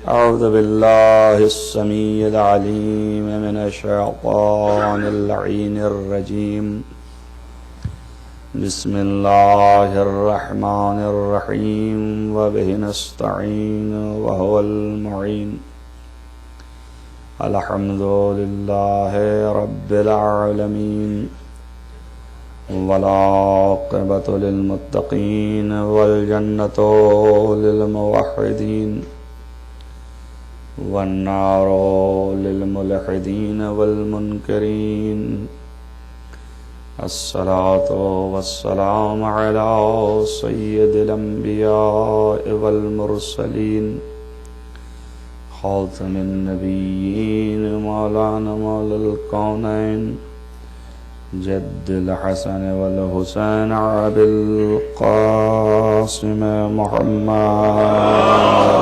أعوذ بالله السميع العليم من الشيطان اللعين الرجيم بسم الله الرحمن الرحيم وبه نستعين وهو المعين الحمد لله رب العالمين والعاقبة للمتقين والجنة للموحدين والنار للملحدين والمنكرين الصلاة والسلام على سيد الأنبياء والمرسلين خاتم النبيين مولانا مولى الكونين جد الحسن والحسين أبي القاسم محمد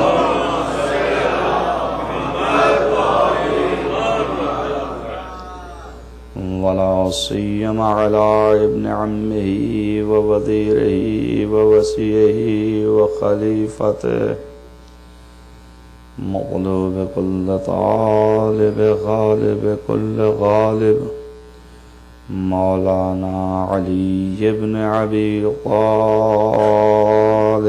ولا سيما على ابن عمه ووزيره ووصيه وخليفته مغلوب كل طالب غالب كل غالب مولانا علي بن أبي طالب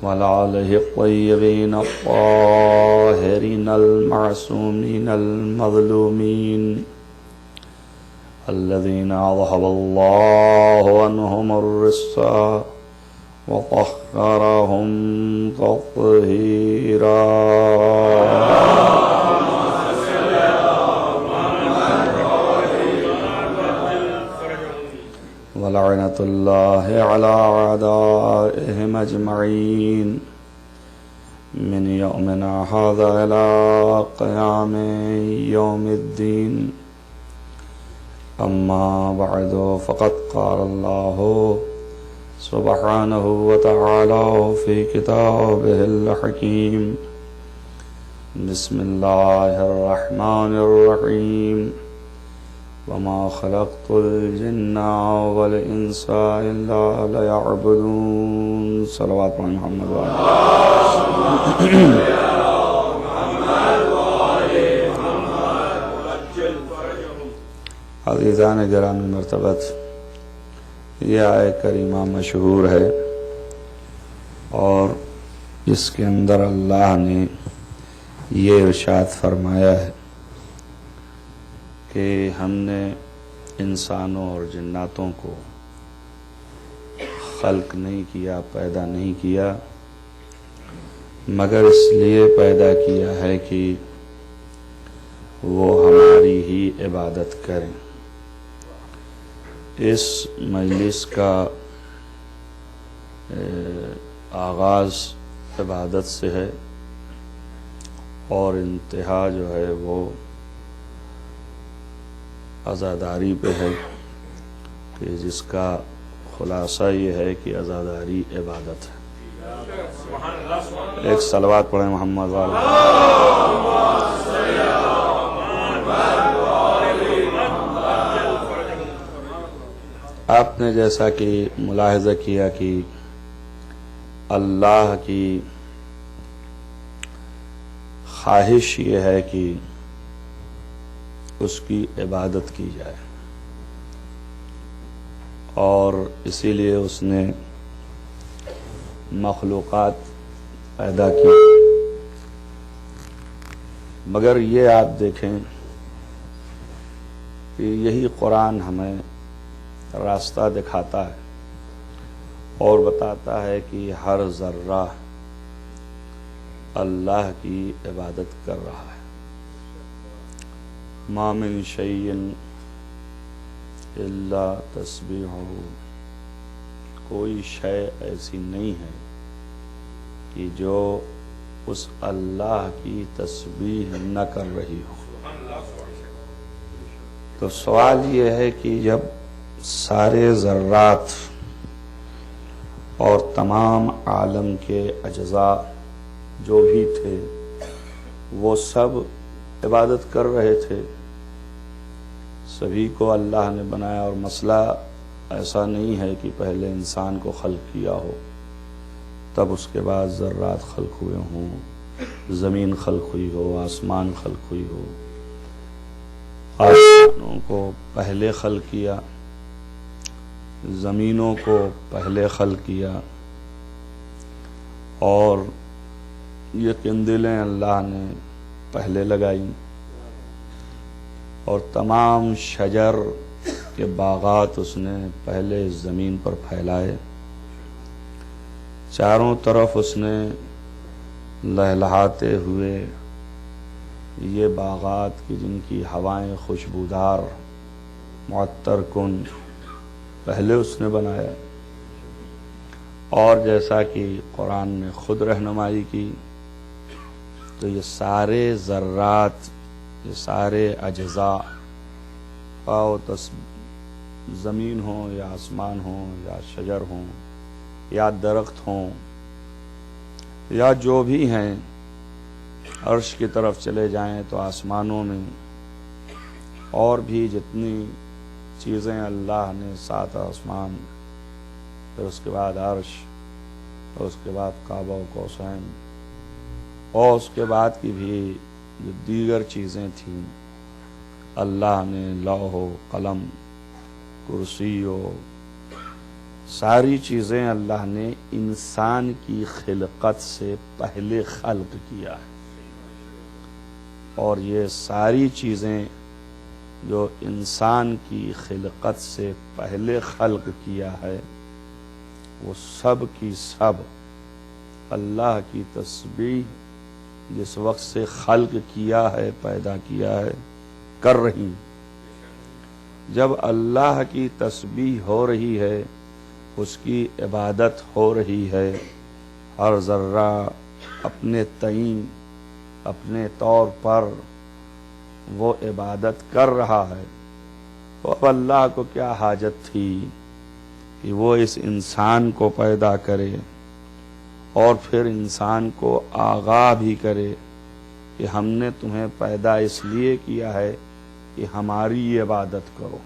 وعلى آله الطيبين الطاهرين المعصومين المظلومين الذين أذهب الله عنهم الرجس وطهرهم تطهيرا ولعنة الله على أعدائهم أجمعين من يومنا هذا إلى قيام يوم الدين أما بعد فقد قال الله سبحانه وتعالى في كتابه الحكيم بسم الله الرحمن الرحيم وما خلقت الجن والإنس إلا ليعبدون صلوات محمد عزیزان گرامی مرتبت یہ آیت کریمہ مشہور ہے اور اس کے اندر اللہ نے یہ ارشاد فرمایا ہے کہ ہم نے انسانوں اور جناتوں کو خلق نہیں کیا، پیدا نہیں کیا، مگر اس لیے پیدا کیا ہے کہ وہ ہماری ہی عبادت کریں۔ اس مجلس کا آغاز عبادت سے ہے اور انتہا جو ہے وہ عزاداری پہ ہے، کہ جس کا خلاصہ یہ ہے کہ عزاداری عبادت ہے۔ ایک صلوات پڑھیں محمد والا۔ آپ نے جیسا کہ ملاحظہ کیا کہ اللہ کی خواہش یہ ہے کہ اس کی عبادت کی جائے، اور اسی لیے اس نے مخلوقات پیدا کی۔ مگر یہ آپ دیکھیں کہ یہی قرآن ہمیں راستہ دکھاتا ہے اور بتاتا ہے کہ ہر ذرہ اللہ کی عبادت کر رہا ہے۔ ما من شیء الا تسبیحہ، کوئی شے ایسی نہیں ہے کہ جو اس اللہ کی تسبیح نہ کر رہی ہو۔ تو سوال یہ ہے کہ جب سارے ذرات اور تمام عالم کے اجزاء جو بھی تھے وہ سب عبادت کر رہے تھے، سبھی کو اللہ نے بنایا، اور مسئلہ ایسا نہیں ہے کہ پہلے انسان کو خلق کیا ہو تب اس کے بعد ذرات خلق ہوئے ہوں، زمین خلق ہوئی ہو، آسمان خلق ہوئی ہو۔ آسمانوں کو پہلے خلق کیا، زمینوں کو پہلے خلق کیا، اور یہ قندیلیں اللہ نے پہلے لگائی، اور تمام شجر کے باغات اس نے پہلے زمین پر پھیلائے، چاروں طرف اس نے لہلہاتے ہوئے یہ باغات کی جن کی ہوائیں خوشبودار معطر کن پہلے اس نے بنایا۔ اور جیسا کہ قرآن نے خود رہنمائی کی تو یہ سارے ذرات، یہ سارے اجزاء، زمین ہو یا آسمان ہو یا شجر ہوں یا درخت ہوں یا جو بھی ہیں، عرش کی طرف چلے جائیں تو آسمانوں میں اور بھی جتنی چیزیں اللہ نے، 7 آسمان، پھر اس کے بعد عرش، اور اس کے بعد کعبہ و قوسین، اور اس کے بعد کی بھی جو دیگر چیزیں تھیں، اللہ نے لوح و قلم، کرسی و ساری چیزیں اللہ نے انسان کی خلقت سے پہلے خلق کیا ہے، اور یہ ساری چیزیں جو انسان کی خلقت سے پہلے خلق کیا ہے وہ سب کی سب اللہ کی تسبیح جس وقت سے خلق کیا ہے، پیدا کیا ہے، کر رہی۔ جب اللہ کی تسبیح ہو رہی ہے، اس کی عبادت ہو رہی ہے، ہر ذرہ اپنے تعین، اپنے طور پر وہ عبادت کر رہا ہے، تو اب اللہ کو کیا حاجت تھی کہ وہ اس انسان کو پیدا کرے اور پھر انسان کو آگاہ بھی کرے کہ ہم نے تمہیں پیدا اس لیے کیا ہے کہ ہماری عبادت کرو۔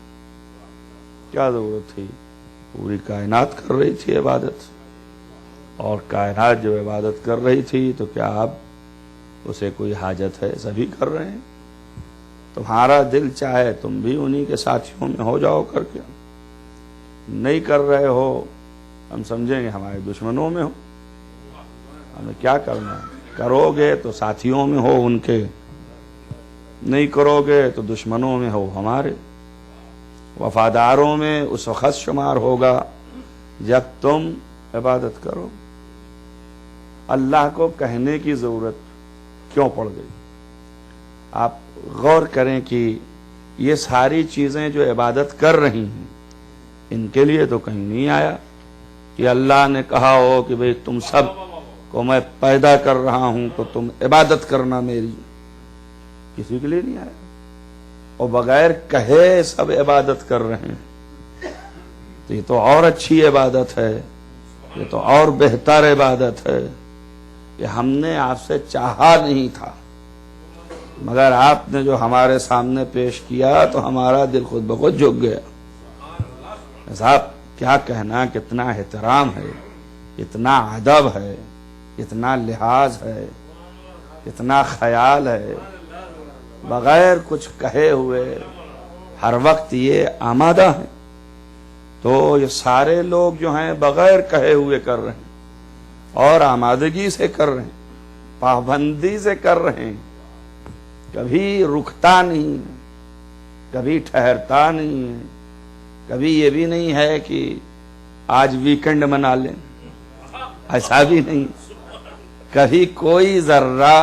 کیا ضرورت تھی؟ پوری کائنات کر رہی تھی عبادت، اور کائنات جو عبادت کر رہی تھی تو کیا اب اسے کوئی حاجت ہے؟ سبھی کر رہے ہیں، تمہارا دل چاہے تم بھی انہی کے ساتھیوں میں ہو جاؤ کر کے، نہیں کر رہے ہو ہم سمجھیں گے ہمارے دشمنوں میں ہو، ہمیں کیا کرنا ہے؟ کرو گے تو ساتھیوں میں ہو ان کے، نہیں کرو گے تو دشمنوں میں ہو ہمارے، وفاداروں میں اس وقت شمار ہوگا جب تم عبادت کرو۔ اللہ کو کہنے کی ضرورت کیوں پڑ گئی؟ آپ غور کریں کہ یہ ساری چیزیں جو عبادت کر رہی ہیں ان کے لیے تو کہیں نہیں آیا کہ اللہ نے کہا ہو کہ بھئی تم سب کو میں پیدا کر رہا ہوں تو تم عبادت کرنا میری، کسی کے لیے نہیں آیا، اور بغیر کہے سب عبادت کر رہے ہیں، تو یہ تو اور اچھی عبادت ہے، یہ تو اور بہتر عبادت ہے کہ ہم نے آپ سے چاہا نہیں تھا مگر آپ نے جو ہمارے سامنے پیش کیا تو ہمارا دل خود بخود جھک گیا۔ صاحب کیا کہنا، کتنا احترام ہے، اتنا ادب ہے، اتنا لحاظ ہے، اتنا خیال ہے، بغیر کچھ کہے ہوئے ہر وقت یہ آمادہ ہیں۔ تو یہ سارے لوگ جو ہیں بغیر کہے ہوئے کر رہے ہیں اور آمادگی سے کر رہے ہیں، پابندی سے کر رہے ہیں، کبھی رکتا نہیں، کبھی ٹھہرتا نہیں ہے، کبھی یہ بھی نہیں ہے کہ آج ویکنڈ منا لیں، ایسا بھی نہیں، کبھی کوئی ذرہ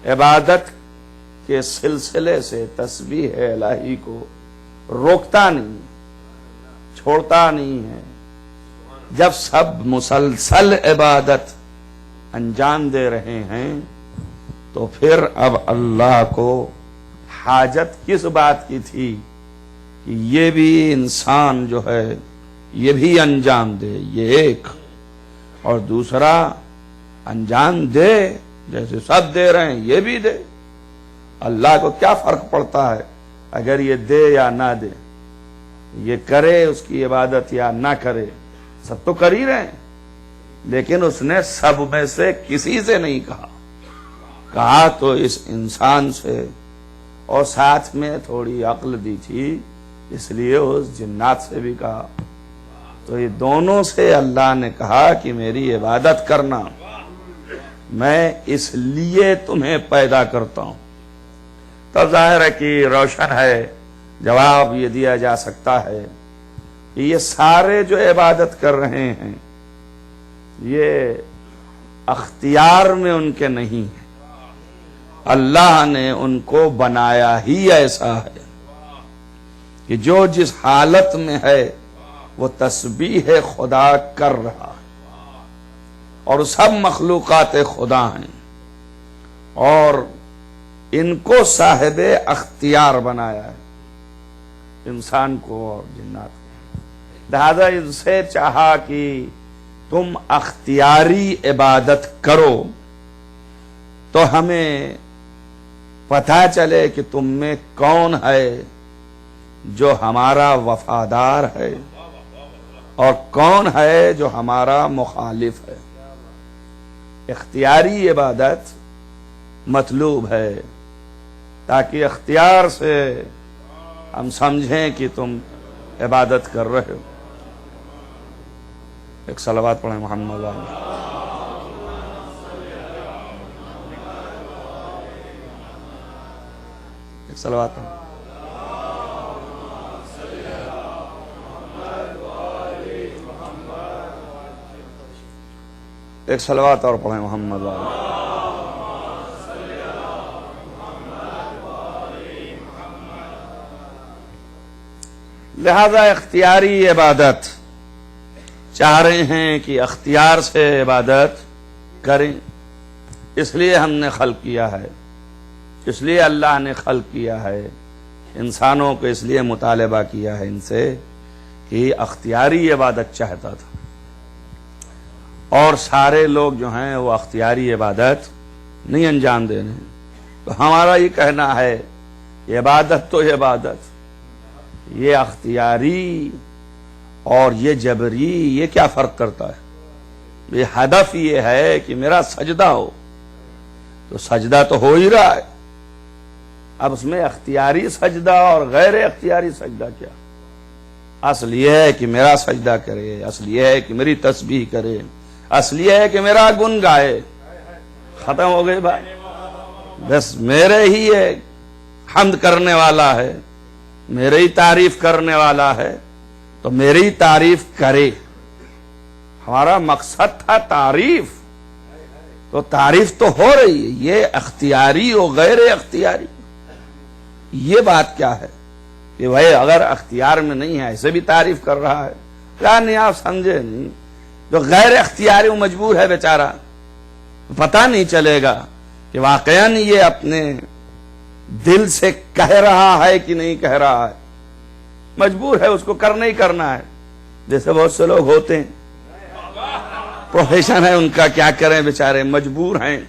عبادت کے سلسلے سے تسبیح الہی کو روکتا نہیں، چھوڑتا نہیں ہے۔ جب سب مسلسل عبادت انجام دے رہے ہیں تو پھر اب اللہ کو حاجت کس بات کی تھی کہ یہ بھی انسان جو ہے یہ بھی انجام دے، یہ ایک، اور دوسرا انجام دے جیسے سب دے رہے ہیں یہ بھی دے. اللہ کو کیا فرق پڑتا ہے اگر یہ دے یا نہ دے، یہ کرے اس کی عبادت یا نہ کرے، سب تو کر ہی رہے ہیں. لیکن اس نے سب میں سے کسی سے نہیں کہا تو اس انسان سے، اور ساتھ میں تھوڑی عقل دی تھی اس لیے اس جنات سے بھی کہا. تو یہ دونوں سے اللہ نے کہا کہ میری عبادت کرنا، میں اس لیے تمہیں پیدا کرتا ہوں. تب ظاہر ہے کہ روشن ہے، جواب یہ دیا جا سکتا ہے کہ یہ سارے جو عبادت کر رہے ہیں یہ اختیار میں ان کے نہیں ہے، اللہ نے ان کو بنایا ہی ایسا ہے کہ جو جس حالت میں ہے وہ تسبیح خدا کر رہا ہے، اور سب مخلوقات خدا ہیں اور ان کو صاحب اختیار بنایا ہے، انسان کو اور جنات کو. لہذا ان سے چاہا کہ تم اختیاری عبادت کرو تو ہمیں پتہ چلے کہ تم میں کون ہے جو ہمارا وفادار ہے اور کون ہے جو ہمارا مخالف ہے. اختیاری عبادت مطلوب ہے تاکہ اختیار سے ہم سمجھیں کہ تم عبادت کر رہے ہو. ایک صلوات پڑھیں محمد علیہ. ایک صلوات پڑھیں. ایک صلوات اور پڑھیں محمد علیہ. لہذا اختیاری عبادت چاہ رہے ہیں کہ اختیار سے عبادت کریں، اس لیے ہم نے خلق کیا ہے، اس لیے اللہ نے خلق کیا ہے انسانوں کو، اس لیے مطالبہ کیا ہے ان سے کہ اختیاری عبادت چاہتا تھا. اور سارے لوگ جو ہیں وہ اختیاری عبادت نہیں انجام دے رہے ہیں. تو ہمارا یہ کہنا ہے کہ عبادت تو عبادت، یہ اختیاری اور یہ جبری یہ کیا فرق کرتا ہے؟ یہ ہدف یہ ہے کہ میرا سجدہ ہو، تو سجدہ تو ہو ہی رہا ہے. اب اس میں اختیاری سجدہ اور غیر اختیاری سجدہ کیا؟ اصل یہ ہے کہ میرا سجدہ کرے، اصل یہ ہے کہ میری تسبیح کرے، اصل یہ ہے کہ میرا گن گائے. ختم ہو گئی بات. بس میرے ہی یہ حمد کرنے والا ہے، میرے ہی تعریف کرنے والا ہے تو میری تعریف کرے. ہمارا مقصد تھا تعریف، تو تعریف تو ہو رہی ہے. یہ اختیاری و غیر اختیاری یہ بات کیا ہے کہ بھائی اگر اختیار میں نہیں ہے ایسے بھی تعریف کر رہا ہے. کیا نہیں آپ سمجھے نہیں؟ جو غیر اختیاری وہ مجبور ہے بیچارہ، پتہ نہیں چلے گا کہ واقعاً یہ اپنے دل سے کہہ رہا ہے کہ نہیں کہہ رہا ہے. مجبور ہے، اس کو کرنا ہی کرنا ہے. جیسے بہت سے لوگ ہوتے ہیں، پروفیشن ہے ان کا، کیا کریں بیچارے مجبور ہیں.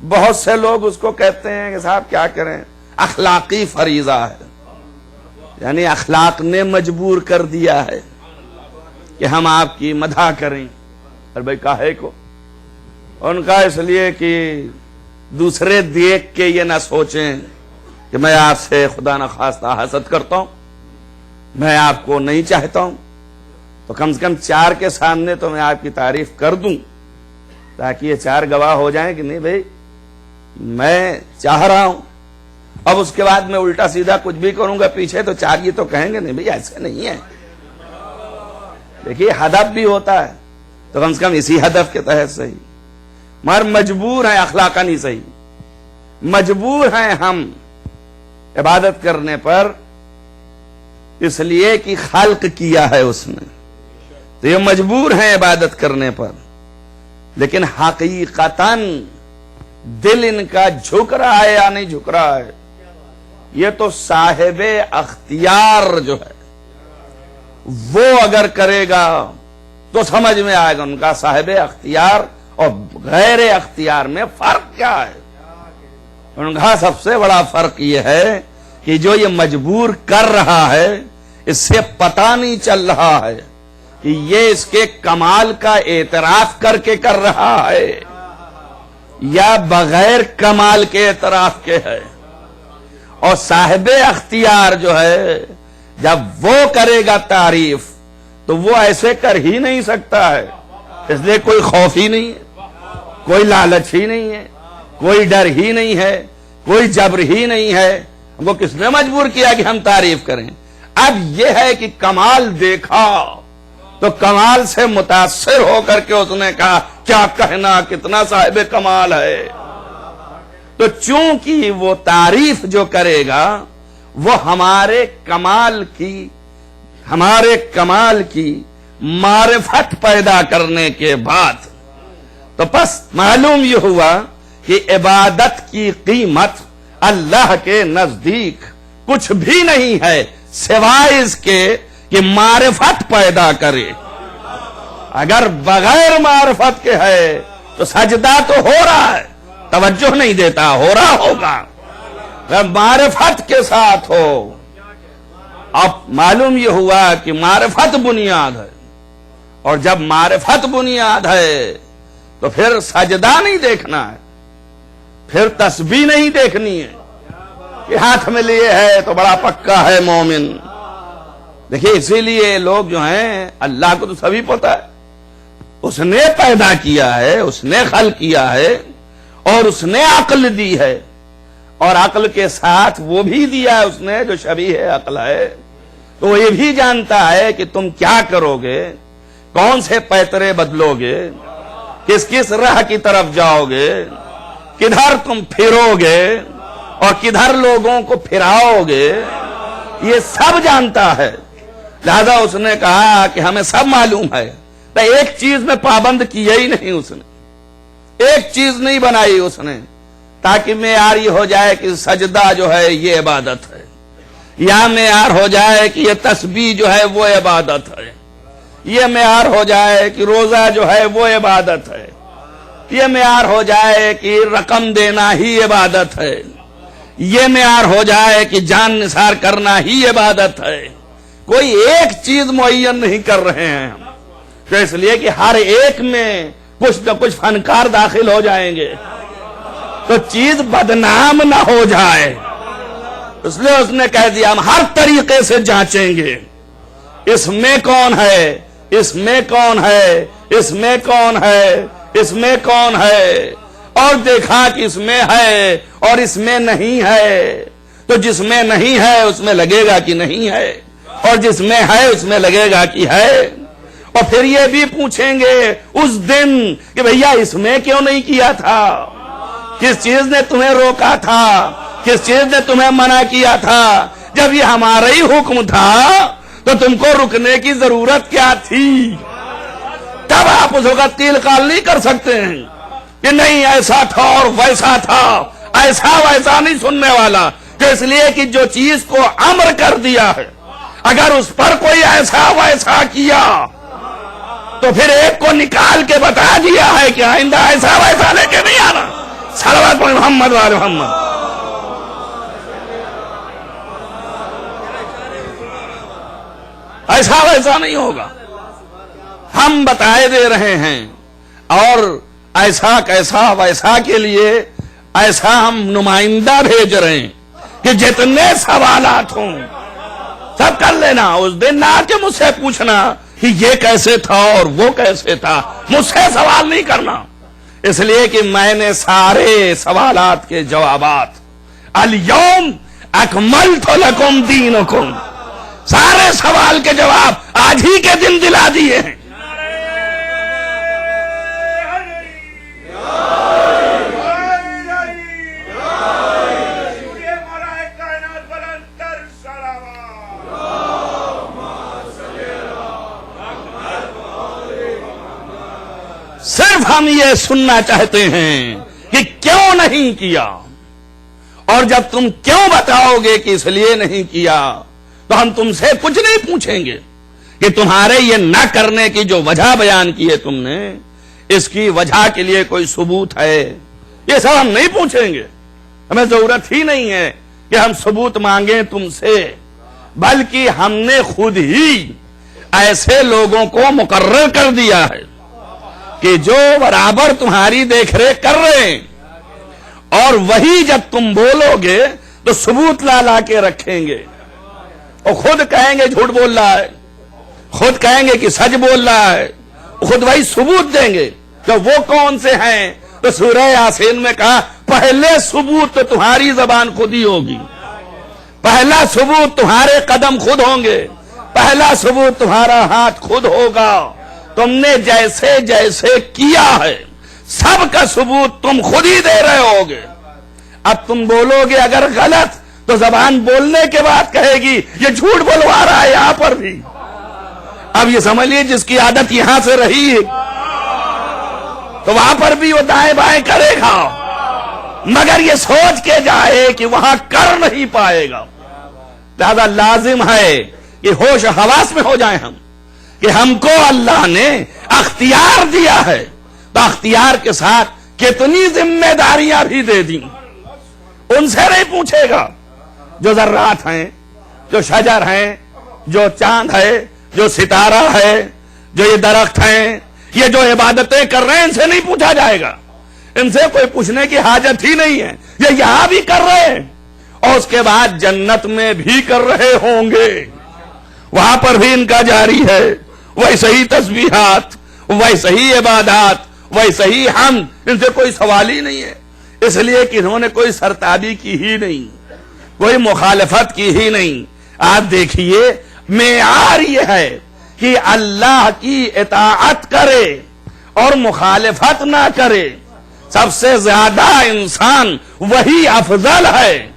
بہت سے لوگ اس کو کہتے ہیں کہ صاحب کیا کریں، اخلاقی فریضہ ہے، یعنی اخلاق نے مجبور کر دیا ہے کہ ہم آپ کی مدح کریں. اور بھائی کاہے کو؟ ان کا اس لیے کہ دوسرے دیکھ کے یہ نہ سوچیں کہ میں آپ سے خدا نخواستہ حسد کرتا ہوں، میں آپ کو نہیں چاہتا ہوں، تو کم سے کم چار کے سامنے تو میں آپ کی تعریف کر دوں تاکہ یہ چار گواہ ہو جائیں کہ نہیں بھائی میں چاہ رہا ہوں. اب اس کے بعد میں الٹا سیدھا کچھ بھی کروں گا پیچھے تو چار یہ تو کہیں گے نہیں بھائی ایسے نہیں ہے. دیکھیے ہدف بھی ہوتا ہے تو کم سے کم اسی ہدف کے تحت صحیح، مگر مجبور ہیں اخلاقاً ہی صحیح، مجبور ہیں ہم عبادت کرنے پر اس لیے کہ خلق کیا ہے اس نے، تو یہ مجبور ہیں عبادت کرنے پر. لیکن حقیقتاً دل ان کا جھک رہا ہے یا نہیں جھک رہا ہے، یہ تو صاحب اختیار جو ہے وہ اگر کرے گا تو سمجھ میں آئے گا ان کا صاحب اختیار اور غیر اختیار میں فرق کیا ہے؟ انہوں نے کہا سب سے بڑا فرق یہ ہے کہ جو یہ مجبور کر رہا ہے اس سے پتہ نہیں چل رہا ہے کہ یہ اس کے کمال کا اعتراف کر کے کر رہا ہے یا بغیر کمال کے اعتراف کے ہے. اور صاحب اختیار جو ہے جب وہ کرے گا تعریف تو وہ ایسے کر ہی نہیں سکتا ہے. اس لیے کوئی خوف ہی نہیں ہے, کوئی لالچ ہی نہیں ہے, کوئی ڈر ہی نہیں ہے, کوئی جبر ہی نہیں ہے. وہ کس نے مجبور کیا کہ ہم تعریف کریں؟ اب یہ ہے کہ کمال دیکھا تو کمال سے متاثر ہو کر کے اس نے کہا کیا کہنا, کتنا صاحب کمال ہے. تو چونکہ وہ تعریف جو کرے گا وہ ہمارے کمال کی معرفت پیدا کرنے کے بعد تو بس معلوم یہ ہوا کہ عبادت کی قیمت اللہ کے نزدیک کچھ بھی نہیں ہے سوائے اس کے کہ معرفت پیدا کرے. اگر بغیر معرفت کے ہے تو سجدہ تو ہو رہا ہے, توجہ نہیں دیتا, ہو رہا ہوگا. اگر معرفت کے ساتھ ہو, اب معلوم یہ ہوا کہ معرفت بنیاد ہے, اور جب معرفت بنیاد ہے تو پھر سجدہ نہیں دیکھنا ہے, پھر تسبیح نہیں دیکھنی ہے کہ ہاتھ میں لیے ہے تو بڑا پکا ہے مومن. دیکھیے اسی لیے لوگ جو ہیں اللہ کو تو سبھی پتا ہے, اس نے پیدا کیا ہے, اس نے خلق کیا ہے, اور اس نے عقل دی ہے, اور عقل کے ساتھ وہ بھی دیا ہے اس نے جو شبیہ عقل ہے. تو وہ یہ بھی جانتا ہے کہ تم کیا کرو گے, کون سے پیترے بدلو گے, کس کس راہ کی طرف جاؤ گے, کدھر تم پھرو گے اور کدھر لوگوں کو پھراؤ گے, یہ سب جانتا ہے. لہذا اس نے کہا کہ ہمیں سب معلوم ہے, تو ایک چیز میں پابند کیا ہی نہیں اس نے, ایک چیز نہیں بنائی اس نے تاکہ معیار یہ ہو جائے کہ سجدہ جو ہے یہ عبادت ہے, یا معیار ہو جائے کہ یہ تسبیح جو ہے وہ عبادت ہے, یہ معیار ہو جائے کہ روزہ جو ہے وہ عبادت ہے, یہ معیار ہو جائے کہ رقم دینا ہی عبادت ہے, یہ معیار ہو جائے کہ جان نثار کرنا ہی عبادت ہے. کوئی ایک چیز معین نہیں کر رہے ہیں ہم, تو اس لیے کہ ہر ایک میں کچھ نہ کچھ فنکار داخل ہو جائیں گے تو چیز بدنام نہ ہو جائے. اس لیے اس نے کہہ دیا ہم ہر طریقے سے جانچیں گے, اس میں کون ہے, اس میں کون ہے, اس میں کون ہے, اس میں کون ہے, اور دیکھا کہ اس میں ہے اور اس میں نہیں ہے. تو جس میں نہیں ہے اس میں لگے گا کہ نہیں ہے, اور جس میں ہے اس میں لگے گا کہ ہے. اور پھر یہ بھی پوچھیں گے اس دن کہ بھیا اس میں کیوں نہیں کیا تھا, کس چیز نے تمہیں روکا تھا, کس چیز نے تمہیں منع کیا تھا. جب یہ ہمارا ہی حکم تھا تو تم کو رکنے کی ضرورت کیا تھی. تب آپ اس وقت تیل کال نہیں کر سکتے ہیں کہ نہیں ایسا تھا اور ویسا تھا, ایسا ویسا نہیں سننے والا. تو اس لیے کہ جو چیز کو امر کر دیا ہے اگر اس پر کوئی ایسا ویسا کیا تو پھر ایک کو نکال کے بتا دیا ہے کہ آئندہ ایسا ویسا لے کے نہیں آنا. صلوات محمد وآل محمد. ایسا ویسا نہیں ہوگا, ہم بتائے دے رہے ہیں. اور ایسا کیسا ویسا کے لیے ایسا ہم نمائندہ بھیج رہے ہیں کہ جتنے سوالات ہوں سب کر لینا. اس دن نہ کہ مجھ سے پوچھنا کہ یہ کیسے تھا اور وہ کیسے تھا, مجھ سے سوال نہیں کرنا. اس لیے کہ میں نے سارے سوالات کے جوابات الیوم اکملت لکم دینکم, سارے سوال کے جواب آج ہی کے دن دلا دیے ہیں. صرف ہم یہ سننا چاہتے ہیں کہ کیوں نہیں کیا, اور جب تم کیوں بتاؤ گے کہ اس لیے نہیں کیا تو ہم تم سے کچھ نہیں پوچھیں گے کہ تمہارے یہ نہ کرنے کی جو وجہ بیان کی ہے تم نے, اس کی وجہ کے لیے کوئی ثبوت ہے؟ یہ سب ہم نہیں پوچھیں گے، ہمیں ضرورت ہی نہیں ہے کہ ہم ثبوت مانگیں تم سے، بلکہ ہم نے خود ہی ایسے لوگوں کو مقرر کر دیا ہے کہ جو برابر تمہاری دیکھ ریکھ کر رہے ہیں، اور وہی جب تم بولو گے تو ثبوت لا کے رکھیں گے، اور خود کہیں گے جھوٹ بول رہا ہے، خود کہیں گے کہ سچ بول رہا ہے، خود وہی ثبوت دیں گے۔ تو وہ کون سے ہیں؟ تو سورہ یاسین میں کہا پہلے ثبوت تو تمہاری زبان خود ہی ہوگی، پہلا ثبوت تمہارے قدم خود ہوں گے، پہلا ثبوت تمہارا ہاتھ خود ہوگا، تم نے جیسے جیسے کیا ہے سب کا ثبوت تم خود ہی دے رہے ہوگے۔ اب تم بولو گے اگر غلط تو زبان بولنے کے بعد کہے گی یہ جھوٹ بولوا رہا ہے یہاں پر بھی۔ اب یہ سمجھ لیے جس کی عادت یہاں سے رہی تو وہاں پر بھی وہ دائیں بائیں کرے گا، مگر یہ سوچ کے جائے کہ وہاں کر نہیں پائے گا۔ لہذا لازم ہے کہ ہوش حواس میں ہو جائیں ہم کہ ہم کو اللہ نے اختیار دیا ہے، تو اختیار کے ساتھ کتنی ذمہ داریاں بھی دے دیں، ان سے نہیں پوچھے گا۔ جو ذرات ہیں، جو شجر ہیں، جو چاند ہے، جو ستارہ ہے، جو یہ درخت ہیں، یہ جو عبادتیں کر رہے ہیں، ان سے نہیں پوچھا جائے گا، ان سے کوئی پوچھنے کی حاجت ہی نہیں ہے، یہ یہاں بھی کر رہے ہیں اور اس کے بعد جنت میں بھی کر رہے ہوں گے، وہاں پر بھی ان کا جاری ہے، ویسے ہی تسبیحات، ویسے ہی عبادات، ویسے ہی حمد، ان سے کوئی سوال ہی نہیں ہے، اس لیے کہ انہوں نے کوئی سرتابی کی ہی نہیں، کوئی مخالفت کی ہی نہیں۔ آپ دیکھیے معیار یہ ہے کہ اللہ کی اطاعت کرے اور مخالفت نہ کرے، سب سے زیادہ انسان وہی افضل ہے۔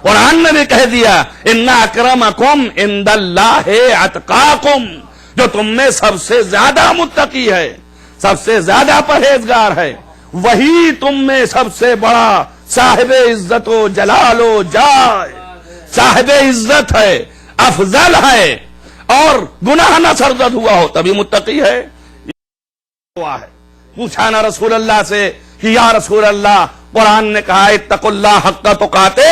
قرآن نے بھی کہہ دیا ان اکرمکم عند اللہ اتقاکم، جو تم میں سب سے زیادہ متقی ہے، سب سے زیادہ پرہیزگار ہے، وہی تم میں سب سے بڑا صاحب عزت و جلال و جائے، صاحب عزت ہے، افضل ہے، اور گناہ نہ سرزد ہوا ہو تبھی متقی ہے۔ پوچھا نا رسول اللہ سے کہ یا رسول اللہ، قرآن نے کہا اتقوا اللہ حق تقاتے،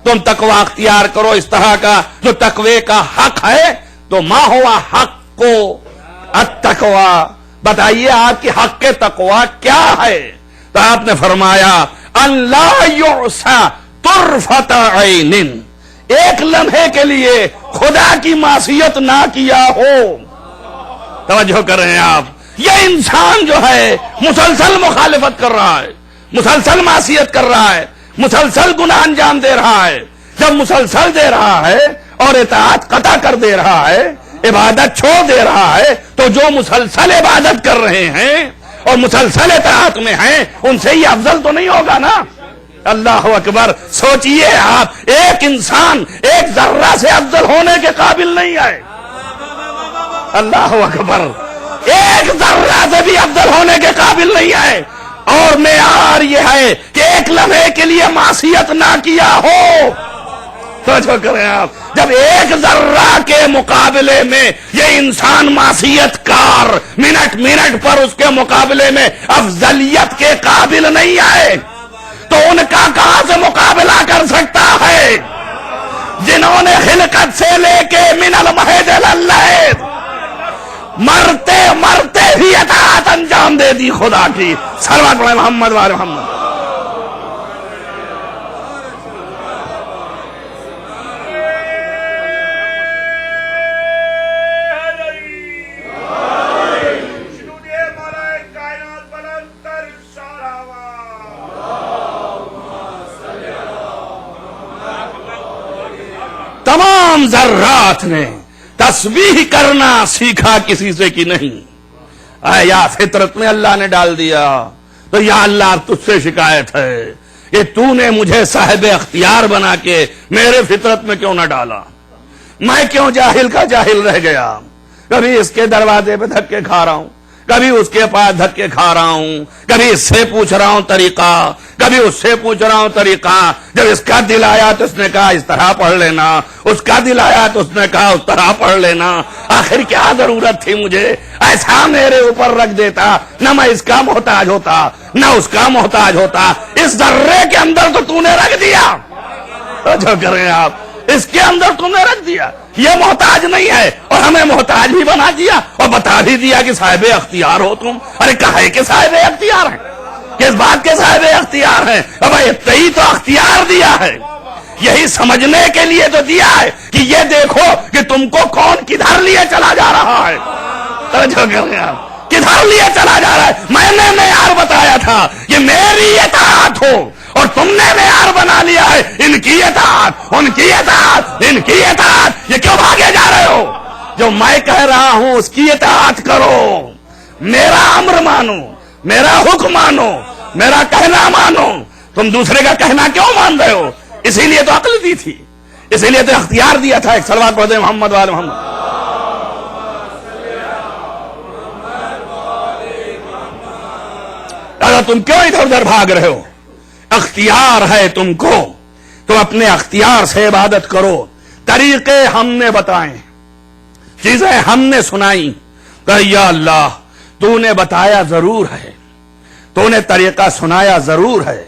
تم تقوی اختیار کرو اس طرح کا جو تقوی کا حق ہے، تو ما ہوا حق کو التقوی، بتائیے آپ کی حق کے تقوی کیا ہے؟ تو آپ نے فرمایا ان لا یعصى طرفۃ عین، ایک لمحے کے لیے خدا کی معصیت نہ کیا ہو۔ توجہ کر رہے ہیں آپ، یہ انسان جو ہے مسلسل مخالفت کر رہا ہے، مسلسل معصیت کر رہا ہے، مسلسل گناہ انجام دے رہا ہے، جب مسلسل دے رہا ہے اور اطاعت قطع کر دے رہا ہے، عبادت چھوڑ دے رہا ہے، تو جو مسلسل عبادت کر رہے ہیں اور مسلسل اطاعت میں ہیں ان سے یہ افضل تو نہیں ہوگا نا؟ اللہ اکبر، سوچئے آپ، ایک انسان ایک ذرہ سے افضل ہونے کے قابل نہیں ہے، اللہ اکبر، ایک ذرہ سے بھی افضل ہونے کے قابل نہیں ہے، اور معیار یہ ہے کہ ایک لمحے کے لیے معصیت نہ کیا ہو۔ توجہ کریں آپ، جب ایک ذرہ کے مقابلے میں یہ انسان معصیت کار منٹ پر اس کے مقابلے میں افضلیت کے قابل نہیں آئے تو ان کا کہاں سے مقابلہ کر سکتا ہے؟ جنہوں نے خلقت سے لے کے من المہد الی اللحد مرتے مرتے بھی اطاعت انجام دے دی خدا کی۔ صلوات پڑھیں محمد وآل محمد۔ تمام ذرات نے تسبیح کرنا سیکھا کسی سے کی نہیں، یا فطرت میں اللہ نے ڈال دیا، تو یا اللہ تجھ سے شکایت ہے کہ تو نے مجھے صاحب اختیار بنا کے میرے فطرت میں کیوں نہ ڈالا، میں کیوں جاہل کا جاہل رہ گیا، کبھی اس کے دروازے پہ دھکے کھا رہا ہوں، کبھی اس کے پاس دھکے کھا رہا ہوں، کبھی اس سے پوچھ رہا ہوں طریقہ، کبھی اس سے پوچھ رہا ہوں طریقہ. جب اس کا دل آیا تو اس نے کہا اس طرح پڑھ لینا، اس کا دل آیا تو اس نے کہا اس طرح پڑھ لینا. آخر کیا ضرورت تھی مجھے؟ ایسا میرے اوپر رکھ دیتا، نہ میں اس کا محتاج ہوتا نہ اس کا محتاج ہوتا. اس ذرے کے اندر تو نے رکھ دیا. جو کریں آپ، اس کے اندر تم نے رکھ دیا. یہ محتاج نہیں ہے اور ہمیں محتاج بھی بنا دیا اور بتا بھی دیا کہ صاحب اختیار ہو تم. ارے کہے کہ صاحب اختیار ہیں، کس بات کے صاحب اختیار ہیں؟ اب اتنی تو اختیار دیا ہے، یہی سمجھنے کے لیے تو دیا ہے کہ یہ دیکھو کہ تم کو کون کدھر لیے چلا جا رہا ہے. توجہ کریں آپ، کدھر لیے چلا جا رہا ہے. میں نے معیار بتایا تھا کہ میری اطاعت ہو اور تم نے معیار بنا لیا ہے ان کی اطاعت، ان کی اطاعت، ان کی اطاعت. یہ کیوں بھاگے جا رہے ہو؟ جو میں کہہ رہا ہوں اس کی اطاعت کرو، میرا امر مانو، میرا حکم مانو، میرا کہنا مانو. تم دوسرے کا کہنا کیوں مان رہے ہو؟ اسی لیے تو عقل دی تھی، اسی لیے تو اختیار دیا تھا. ایک صلوات پڑھ دیں محمد وال محمد. تم کیوں ادھر ادھر بھاگ رہے ہو؟ اختیار ہے تم کو، تم اپنے اختیار سے عبادت کرو. طریقے ہم نے بتائیں، چیزیں ہم نے سنائی. کہ یا اللہ تو نے بتایا ضرور ہے، تو نے طریقہ سنایا ضرور ہے،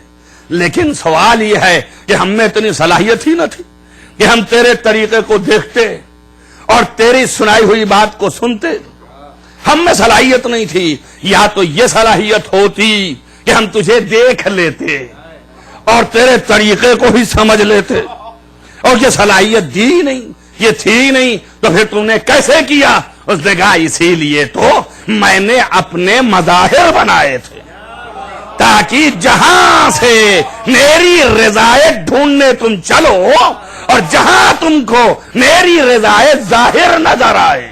لیکن سوال یہ ہے کہ ہم میں اتنی صلاحیت ہی نہ تھی کہ ہم تیرے طریقے کو دیکھتے اور تیری سنائی ہوئی بات کو سنتے. ہم میں صلاحیت نہیں تھی. یا تو یہ صلاحیت ہوتی کہ ہم تجھے دیکھ لیتے اور تیرے طریقے کو بھی سمجھ لیتے، اور یہ صلاحیت دی نہیں، یہ تھی نہیں. تو پھر تم نے کیسے کیا؟ اس نے کہا اسی لیے تو میں نے اپنے مظاہر بنائے تھے تاکہ جہاں سے میری رضایت ڈھونڈنے تم چلو اور جہاں تم کو میری رضایت ظاہر نظر آئے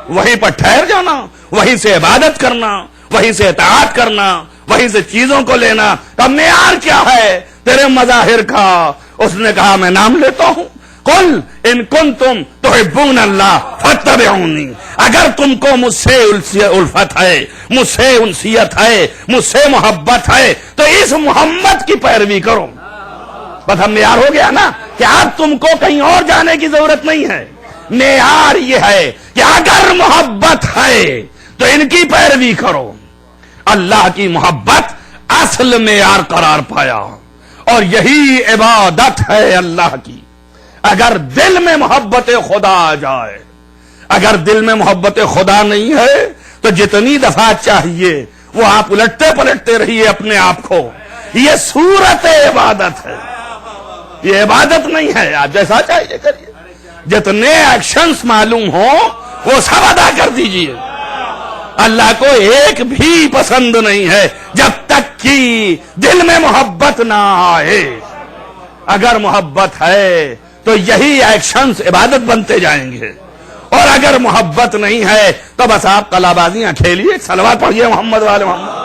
وہیں پر ٹھہر جانا، وہیں سے عبادت کرنا، وہیں سے اطاعت کرنا، وہیں سے چیزوں کو لینا. اب معیار کیا ہے تیرے مظاہر کا؟ اس نے کہا میں نام لیتا ہوں. قل ان کنتم تحبون اللہ فاتبعونی. اگر تم کو مجھ سے الفت ہے، مجھ سے انسیت ہے، مجھ سے محبت ہے تو اس محمد کی پیروی کرو. بس اب معیار ہو گیا نا کہ اب تم کو کہیں اور جانے کی ضرورت نہیں ہے. معیار یہ ہے کہ اگر محبت ہے تو ان کی پیروی کرو. اللہ کی محبت اصل معیار قرار پایا اور یہی عبادت ہے اللہ کی. اگر دل میں محبت خدا آ جائے، اگر دل میں محبت خدا نہیں ہے تو جتنی دفعہ چاہیے وہ آپ الٹتے پلٹتے رہیے اپنے آپ کو. یہ صورت عبادت ہے، یہ عبادت نہیں ہے. آپ جیسا چاہیے کریے، جتنے ایکشنز معلوم ہوں وہ سب ادا کر دیجئے. اللہ کو ایک بھی پسند نہیں ہے جب تک کہ دل میں محبت نہ آئے. اگر محبت ہے تو یہی ایکشنز عبادت بنتے جائیں گے، اور اگر محبت نہیں ہے تو بس آپ کلا بازیاں کھیلیے. صلوات پڑھیے محمد والے محمد.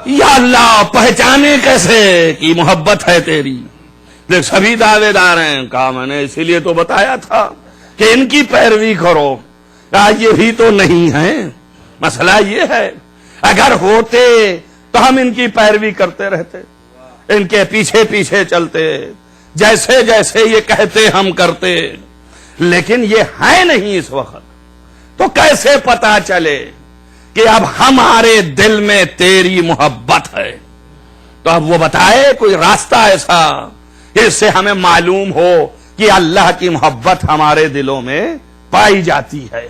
یا اللہ پہچانے کیسے کہ محبت ہے تیری؟ دیکھ سبھی دعوے دار ہیں. کہا میں نے اسی لیے تو بتایا تھا کہ ان کی پیروی کرو. کہا یہ بھی تو نہیں ہے. مسئلہ یہ ہے اگر ہوتے تو ہم ان کی پیروی کرتے رہتے، ان کے پیچھے پیچھے چلتے، جیسے جیسے یہ کہتے ہم کرتے. لیکن یہ ہے نہیں اس وقت، تو کیسے پتا چلے کہ اب ہمارے دل میں تیری محبت ہے؟ تو اب وہ بتائے کوئی راستہ ایسا کہ اس سے ہمیں معلوم ہو کہ اللہ کی محبت ہمارے دلوں میں پائی جاتی ہے.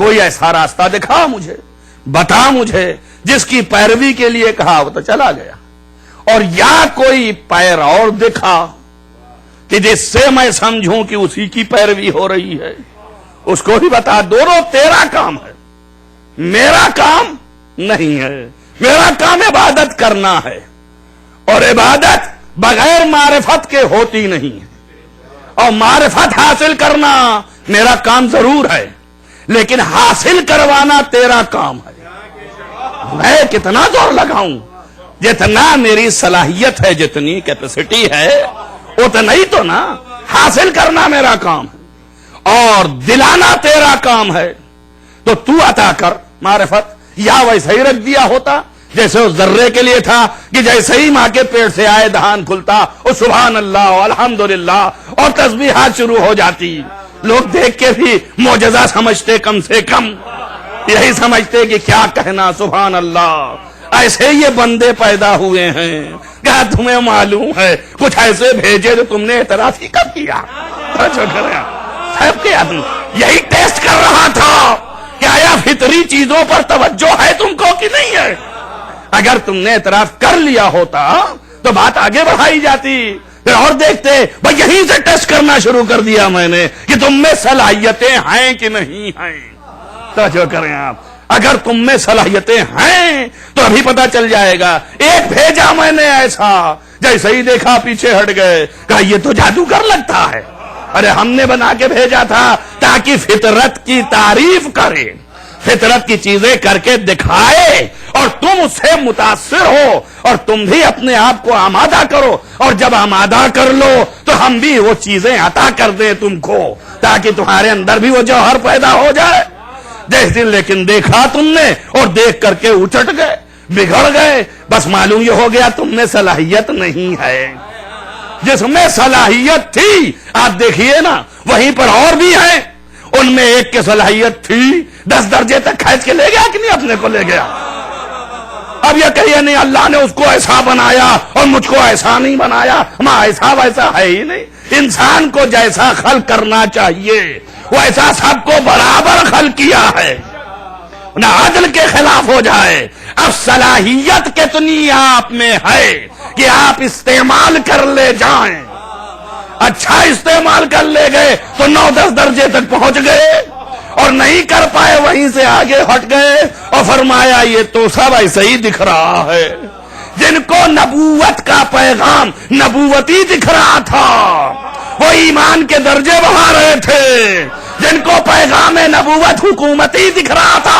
کوئی ایسا راستہ دکھا مجھے، بتا مجھے جس کی پیروی کے لیے کہا وہ تو چلا گیا. اور یا کوئی پیر اور دکھا کہ جس سے میں سمجھوں کہ اسی کی پیروی ہو رہی ہے، اس کو بھی بتا. دونوں تیرا کام ہے، میرا کام نہیں ہے. میرا کام عبادت کرنا ہے، اور عبادت بغیر معرفت کے ہوتی نہیں ہے. اور معرفت حاصل کرنا میرا کام ضرور ہے، لیکن حاصل کروانا تیرا کام ہے. میں کتنا زور لگاؤں؟ جتنا میری صلاحیت ہے، جتنی کیپیسٹی ہے، اتنا ہی تو نا حاصل کرنا میرا کام ہے اور دلانا تیرا کام ہے. تو تو عطا کر معرفت. یا ویسا ہی رکھ دیا ہوتا جیسے اس ذرے کے لیے تھا کہ جیسے ہی ماں کے پیٹ سے آئے دہان کھلتا اور سبحان اللہ الحمدللہ اور تسبیحات شروع ہو جاتی. لوگ دیکھ کے بھی معجزہ سمجھتے، کم سے کم یہی سمجھتے کہ کیا کہنا سبحان اللہ. ایسے یہ بندے پیدا ہوئے ہیں. کیا تمہیں معلوم ہے کچھ ایسے بھیجے جو تم نے اعتراض ہی کب کیا؟ یہی ٹیسٹ کر رہا تھا کہ آیا فطری چیزوں پر توجہ ہے تم کو کہ نہیں ہے. اگر تم نے اعتراف کر لیا ہوتا تو بات آگے بڑھائی جاتی. پھر اور دیکھتے بھائی یہیں سے ٹیسٹ کرنا شروع کر دیا میں نے کہ تم میں صلاحیتیں ہیں کہ نہیں ہیں. توجہ کریں آپ. اگر تم میں صلاحیتیں ہیں تو ابھی پتا چل جائے گا. ایک بھیجا میں نے ایسا جیسے ہی دیکھا پیچھے ہٹ گئے. کہا یہ تو جادوگر لگتا ہے. ارے ہم نے بنا کے بھیجا تھا تاکہ فطرت کی تعریف کرے، فطرت کی چیزیں کر کے دکھائے اور تم اس سے متاثر ہو اور تم بھی اپنے آپ کو آمادہ کرو. اور جب آمادہ کر لو تو ہم بھی وہ چیزیں عطا کر دیں تم کو تاکہ تمہارے اندر بھی وہ جوہر پیدا ہو جائے. جس دن لیکن دیکھا تم نے اور دیکھ کر کے اچٹ گئے، بگڑ گئے. بس معلوم یہ ہو گیا تم میں صلاحیت نہیں ہے. جس میں صلاحیت تھی آپ دیکھیے نا وہیں پر اور بھی ہیں. ان میں ایک کی صلاحیت تھی 10 درجے تک کھینچ کے لے گیا کہ نہیں اپنے کو لے گیا. اب یہ کہیے نہیں اللہ نے اس کو ایسا بنایا اور مجھ کو ایسا نہیں بنایا. ماں ایسا ویسا ہے ہی نہیں. انسان کو جیسا خلق کرنا چاہیے ویسا سب کو برابر خلق کیا ہے، نہ عدل کے خلاف ہو جائے. اب صلاحیت کتنی آپ میں ہے کہ آپ استعمال کر لے جائیں. اچھا استعمال کر لے گئے تو 9-10 درجے تک پہنچ گئے اور نہیں کر پائے وہیں سے آگے ہٹ گئے اور فرمایا یہ تو سب ایسے ہی دکھ رہا ہے. جن کو نبوت کا پیغام نبوتی دکھ رہا تھا وہ ایمان کے درجے بڑھا رہے تھے. جن کو پیغام نبوت حکومتی دکھ رہا تھا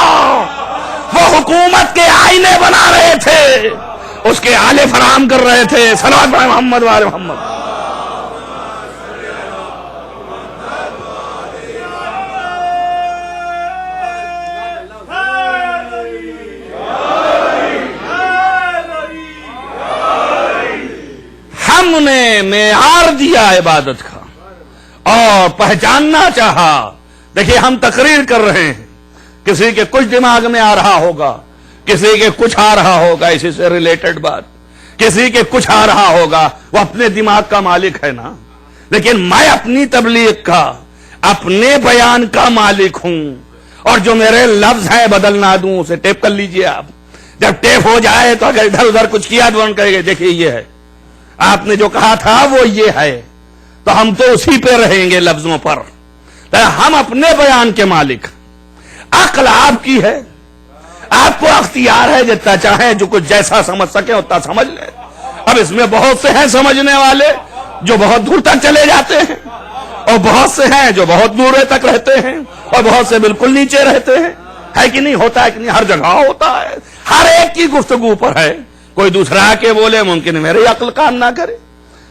وہ حکومت کے آئینے بنا رہے تھے، اس کے آلے فراہم کر رہے تھے. صلوات بھائی محمد وآل محمد. ہم نے معیار دیا عبادت کا اور پہچاننا چاہا. دیکھیے ہم تقریر کر رہے ہیں، کسی کے کچھ دماغ میں آ رہا ہوگا، کسی کے کچھ آ رہا ہوگا اسی سے ریلیٹڈ بات، کسی کے کچھ آ رہا ہوگا. وہ اپنے دماغ کا مالک ہے نا. لیکن میں اپنی تبلیغ کا، اپنے بیان کا مالک ہوں اور جو میرے لفظ ہیں بدل نہ دوں. اسے ٹیپ کر لیجئے آپ. جب ٹیپ ہو جائے تو اگر ادھر ادھر کچھ کیا تو کہے گے دیکھیے یہ ہے، آپ نے جو کہا تھا وہ یہ ہے. تو ہم تو اسی پہ رہیں گے لفظوں پر. ہم اپنے بیان کے مالک. عقل آپ کی ہے، آپ کو اختیار ہے جتنا چاہیں جو کچھ جیسا سمجھ سکے اتنا سمجھ لے. اب اس میں بہت سے ہیں سمجھنے والے جو بہت دور تک چلے جاتے ہیں اور بہت سے ہیں جو بہت دور تک رہتے ہیں اور بہت سے بالکل نیچے رہتے ہیں. ہے کہ نہیں؟ ہوتا ہے کہ نہیں؟ ہر جگہ ہوتا ہے. ہر ایک کی گفتگو پر ہے. کوئی دوسرا کے بولے ممکن ہے میری عقل کام نہ کرے،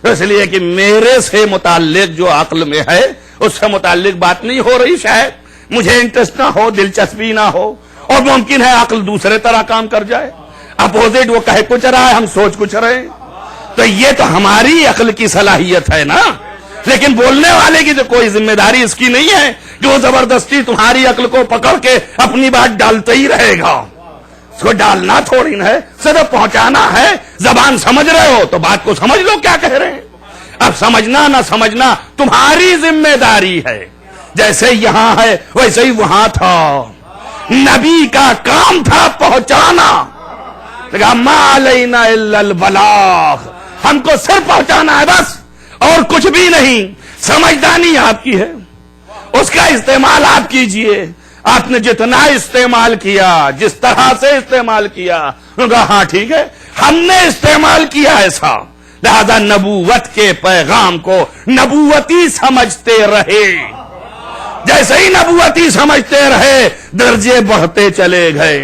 اس لیے کہ میرے سے متعلق جو عقل میں ہے اس سے متعلق بات نہیں ہو رہی. شاید مجھے انٹرسٹ نہ ہو، دلچسپی نہ ہو اور ممکن ہے عقل دوسرے طرح کام کر جائے. اپوزٹ وہ کہہ کچھ رہا ہے، ہم سوچ کچھ رہے ہیں. تو یہ تو ہماری عقل کی صلاحیت ہے نا. لیکن بولنے والے کی تو کوئی ذمہ داری اس کی نہیں ہے کہ وہ زبردستی تمہاری عقل کو پکڑ کے اپنی بات ڈالتے ہی رہے گا. اس کو ڈالنا تھوڑی نہ ہے، صرف پہنچانا ہے. زبان سمجھ رہے ہو تو بات کو سمجھ لو کیا کہہ رہے ہیں. اب سمجھنا نہ سمجھنا تمہاری ذمہ داری ہے. جیسے یہاں ہے ویسے ہی وہاں تھا. نبی کا کام تھا پہنچانا. ما علینا الا البلاغ. ہم کو صرف پہنچانا ہے بس، اور کچھ بھی نہیں. سمجھدانی آپ کی ہے، اس کا استعمال آپ کیجئے. آپ نے جتنا استعمال کیا، جس طرح سے استعمال کیا، ہاں ٹھیک ہے ہم نے استعمال کیا ایسا. لہذا نبوت کے پیغام کو نبوتی سمجھتے رہے. جیسے ہی نبوتی سمجھتے رہے درجے بڑھتے چلے گئے.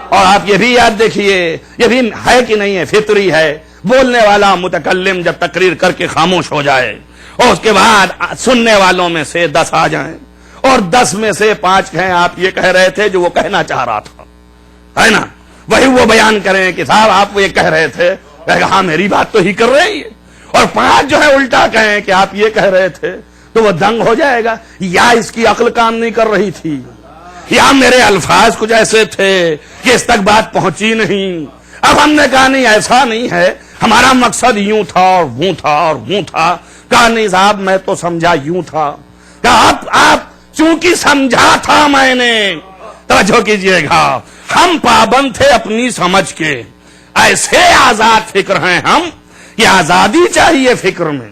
اور آپ یہ بھی یاد دیکھیے، یہ بھی ہے کہ نہیں ہے، فطری ہے، بولنے والا متکلم جب تقریر کر کے خاموش ہو جائے اور اس کے بعد سننے والوں میں سے 10 آ جائیں اور 10 میں سے 5 کہیں آپ یہ کہہ رہے تھے جو وہ کہنا چاہ رہا تھا، ہے نا، وہی وہ بیان کریں کہ صاحب آپ یہ کہہ رہے تھے، کہے گا ہاں میری بات تو ہی کر رہے ہیں، اور 5 جو ہے الٹا کہیں کہ آپ یہ کہہ رہے تھے تو وہ دنگ ہو جائے گا، یا اس کی عقل کام نہیں کر رہی تھی، یا میرے الفاظ کچھ ایسے تھے کہ اس تک بات پہنچی نہیں۔ اب ہم نے کہا نہیں ایسا نہیں ہے، ہمارا مقصد یوں تھا اور وہ تھا اور وہ تھا۔ کہا نہیں صاحب میں تو سمجھا یوں تھا۔ کہا آپ چونکہ سمجھا تھا میں نے، توجہ کیجئے گا، ہم پابند تھے اپنی سمجھ کے، ایسے آزاد فکر ہیں ہم کہ آزادی چاہیے فکر میں،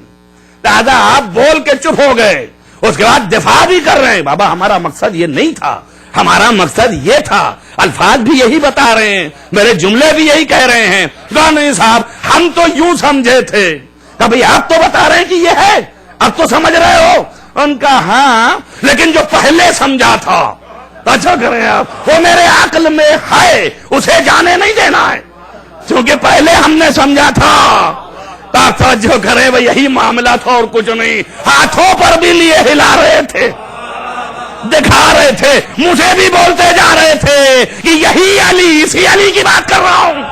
لہذا آپ بول کے چپ ہو گئے، اس کے بعد دفاع بھی کر رہے ہیں، بابا ہمارا مقصد یہ نہیں تھا، ہمارا مقصد یہ تھا، الفاظ بھی یہی بتا رہے ہیں، میرے جملے بھی یہی کہہ رہے ہیں۔ کہا نہیں صاحب ہم تو یوں سمجھے تھے۔ کہا بھئی آپ تو بتا رہے ہیں کہ یہ ہے، اب تو سمجھ رہے ہو؟ ان کا ہاں لیکن جو پہلے سمجھا تھا، اچھا کریں آپ، وہ میرے عقل میں ہے، اسے جانے نہیں دینا ہے، چونکہ پہلے ہم نے سمجھا تھا۔ توجہ کرے بھئی یہی معاملہ تھا اور کچھ نہیں، ہاتھوں پر بھی لیے ہلا رہے تھے، دکھا رہے تھے، مجھے بھی بولتے جا رہے تھے کہ یہی علی، اسی علی کی بات کر رہا ہوں،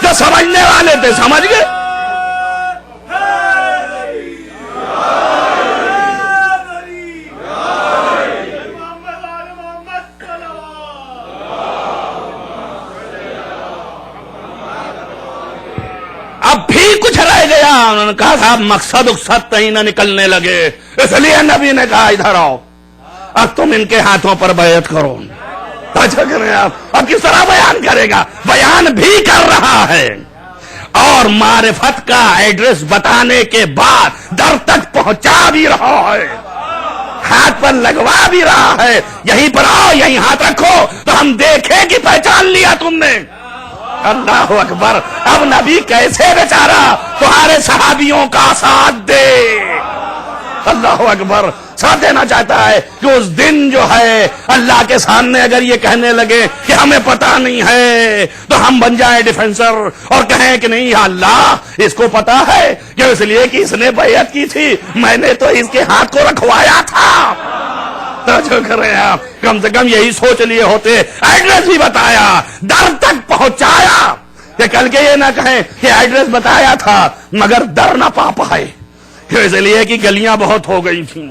جو سمجھنے والے تھے سمجھ گئے۔ اب بھی کچھ رہ گیا، انہوں نے کہا صاحب مقصد اقصد کہیں نہ نکلنے لگے، اس لیے نبی نے کہا ادھر آؤ، اب تم ان کے ہاتھوں پر بیعت کرو۔ اچھا کریں آپ، اب کس طرح بیان کرے گا؟ بیان بھی کر رہا ہے اور معرفت کا ایڈریس بتانے کے بعد در تک پہنچا بھی رہا ہے، ہاتھ پر لگوا بھی رہا ہے، یہیں پر آؤ، یہیں ہاتھ رکھو تو ہم دیکھیں کہ پہچان لیا تم نے۔ اللہ اکبر، اب نبی کیسے بیچارہ تمہارے صحابیوں کا ساتھ دے؟ اللہ اکبر، ساتھ دینا چاہتا ہے کہ اس دن جو ہے اللہ کے سامنے اگر یہ کہنے لگے کہ ہمیں پتا نہیں ہے تو ہم بن جائیں ڈیفینسر اور کہیں کہ نہیں یا اللہ اس کو پتا ہے کہ اس لیے کہ اس نے بیعت کی تھی، میں نے تو اس کے ہاتھ کو رکھوایا تھا۔ جو کر رہے ہیں آپ، کم سے کم یہی سوچ لیے ہوتے، ایڈریس بھی بتایا، در تک پہنچایا، کہ کل کے یہ نہ کہیں کہ ایڈریس بتایا تھا مگر در نہ پا پائے، اس لیے کہ گلیاں بہت ہو گئی تھیں،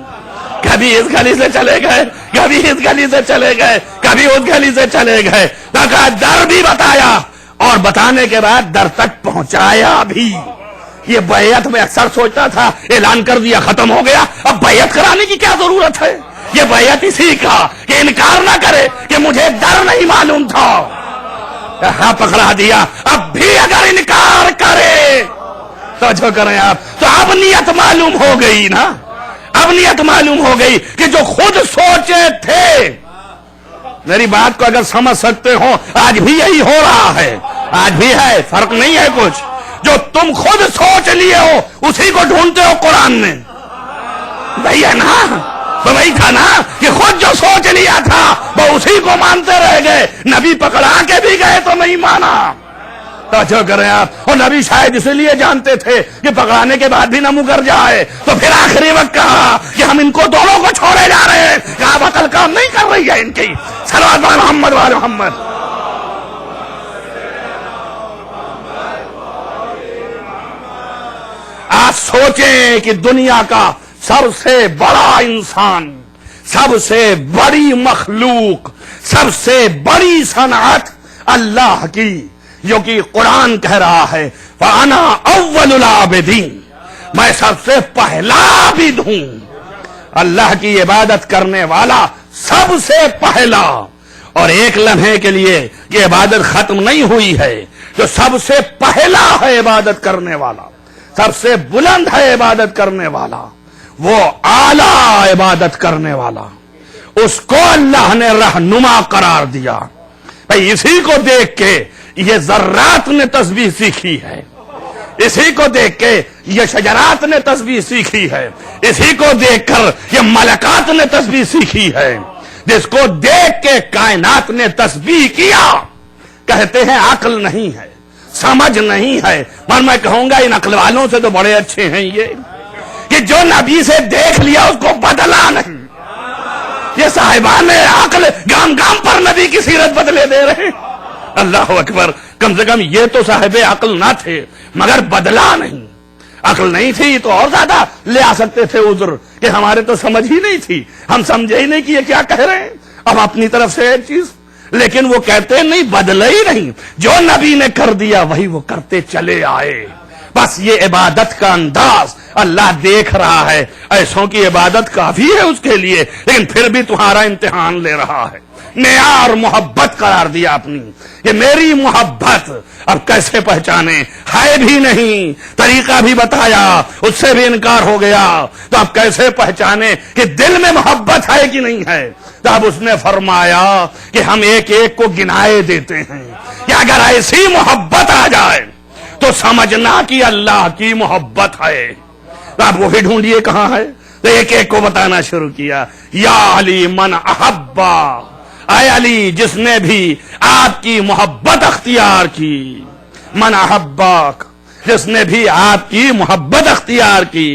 کبھی اس گلی سے چلے گئے، کبھی اس گلی سے چلے گئے، کبھی اس گلی سے چلے گئے، در بھی بتایا اور بتانے کے بعد در تک پہنچایا بھی۔ یہ بیعت میں اکثر سوچتا تھا اعلان کر دیا ختم ہو گیا، اب بیعت کرانے کی کیا ضرورت ہے؟ یہ بیعت اسی کا کہ انکار نہ کرے کہ مجھے در نہیں معلوم تھا، ہاں پکڑا دیا، اب بھی اگر انکار کرے تو جو کریں آپ، تو اب نیت معلوم ہو گئی نا، اب نیت معلوم ہو گئی کہ جو خود سوچے تھے، میری بات کو اگر سمجھ سکتے ہو، آج بھی یہی ہو رہا ہے، آج بھی ہے، فرق نہیں ہے کچھ، جو تم خود سوچ لیے ہو اسی کو ڈھونڈتے ہو قرآن میں، وہی ہے نا، تو وہی تھا نا کہ خود جو سوچ لیا تھا وہ اسی کو مانتے رہ گئے، نبی پکڑا کے بھی گئے تو نہیں مانا۔ توجہ کریں آپ، اور نبی شاید اس لیے جانتے تھے کہ پکڑانے کے بعد بھی نہ مکر جائے، تو پھر آخری وقت کہا کہ ہم ان کو دونوں کو چھوڑے جا رہے ہیں، کہا عقل کام نہیں کر رہی ہے ان کی، صلوات علی محمد و آل محمد۔ آج سوچیں کہ دنیا کا سب سے بڑا انسان، سب سے بڑی مخلوق، سب سے بڑی صنعت اللہ کی، جو کہ قرآن کہہ رہا ہے فَأَنَا أَوَّلُ الْعَابِدِينَ، میں سب سے پہلا عابد ہوں، اللہ کی عبادت کرنے والا سب سے پہلا۔ اور ایک لمحے کے لیے یہ عبادت ختم نہیں ہوئی ہے، جو سب سے پہلا ہے عبادت کرنے والا، سب سے بلند ہے عبادت کرنے والا، وہ اعلیٰ عبادت کرنے والا، اس کو اللہ نے رہنما قرار دیا۔ بھئی اسی کو دیکھ کے یہ ذرات نے تسبیح سیکھی ہے، اسی کو دیکھ کے یہ شجرات نے تسبیح سیکھی ہے، اسی کو دیکھ کر یہ ملکات نے تسبیح سیکھی ہے، جس کو دیکھ کے کائنات نے تسبیح کیا، کہتے ہیں عقل نہیں ہے، سمجھ نہیں ہے، پر میں کہوں گا ان عقل والوں سے تو بڑے اچھے ہیں یہ کہ جو نبی سے دیکھ لیا اس کو بدلا نہیں۔ یہ صاحبان عقل گام گام پر نبی کی سیرت بدلے دے رہے ہیں۔ اللہ اکبر، کم سے کم یہ تو صاحب عقل نہ تھے مگر بدلا نہیں۔ عقل نہیں تھی تو اور زیادہ لے آ سکتے تھے عذر کہ ہمارے تو سمجھ ہی نہیں تھی، ہم سمجھے ہی نہیں کہ یہ کیا کہہ رہے ہیں، اب اپنی طرف سے ایک چیز، لیکن وہ کہتے نہیں، بدلے ہی نہیں، جو نبی نے کر دیا وہی وہ کرتے چلے آئے۔ بس یہ عبادت کا انداز اللہ دیکھ رہا ہے، ایسوں کی عبادت کافی ہے اس کے لیے، لیکن پھر بھی تمہارا امتحان لے رہا ہے۔ معیار محبت قرار دیا اپنی، یہ میری محبت، اب کیسے پہچانے؟ ہے بھی نہیں، طریقہ بھی بتایا، اس سے بھی انکار ہو گیا، تو اب کیسے پہچانے کہ دل میں محبت ہے کہ نہیں ہے؟ تو اب اس نے فرمایا کہ ہم ایک ایک کو گنائے دیتے ہیں کہ اگر ایسی محبت آ جائے تو سمجھنا کہ اللہ کی محبت ہے۔ تو اب وہی ڈھونڈیے کہاں ہے، تو ایک ایک کو بتانا شروع کیا۔ یا علی من احبا، اے علی جس نے بھی آپ کی محبت اختیار کی، من احباک جس نے بھی آپ کی محبت اختیار کی،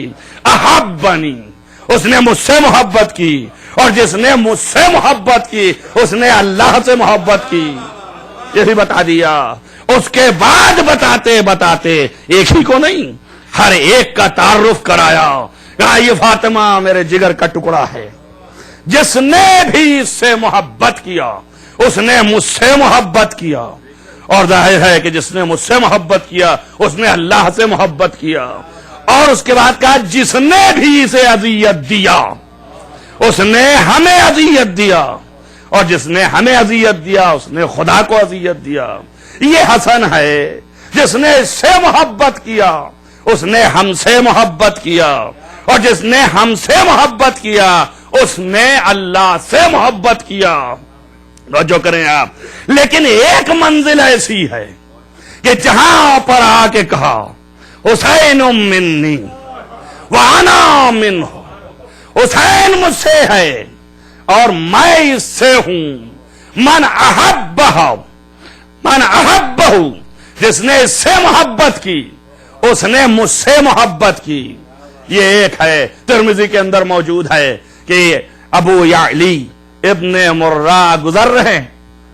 احبنی اس نے مجھ سے محبت کی، اور جس نے مجھ سے محبت کی اس نے اللہ سے محبت کی۔ یہ بھی بتا دیا۔ اس کے بعد بتاتے بتاتے ایک ہی کو نہیں، ہر ایک کا تعارف کرایا، کہا یہ فاطمہ میرے جگر کا ٹکڑا ہے، جس نے بھی اس سے محبت کیا اس نے مجھ سے محبت کیا، اور ظاہر ہے کہ جس نے مجھ سے محبت کیا اس نے اللہ سے محبت کیا۔ اور اس کے بعد کہا جس نے بھی اسے اذیت دیا اس نے ہمیں اذیت دیا، اور جس نے ہمیں اذیت دیا اس نے خدا کو اذیت دیا۔ یہ حسن ہے، جس نے اس سے محبت کیا اس نے ہم سے محبت کیا، اور جس نے ہم سے محبت کیا اس نے اللہ سے محبت کیا۔ جو کریں آپ، لیکن ایک منزل ایسی ہے کہ جہاں پر آ کے کہا حسین منی وانا منہ، حسین مجھ سے ہے اور میں اس سے ہوں، من احبہ من احبہ جس نے اس سے محبت کی اس نے مجھ سے محبت کی۔ یہ ایک ہے، ترمذی کے اندر موجود ہے کہ ابو یعلی ابن مرہ گزر رہے ہیں،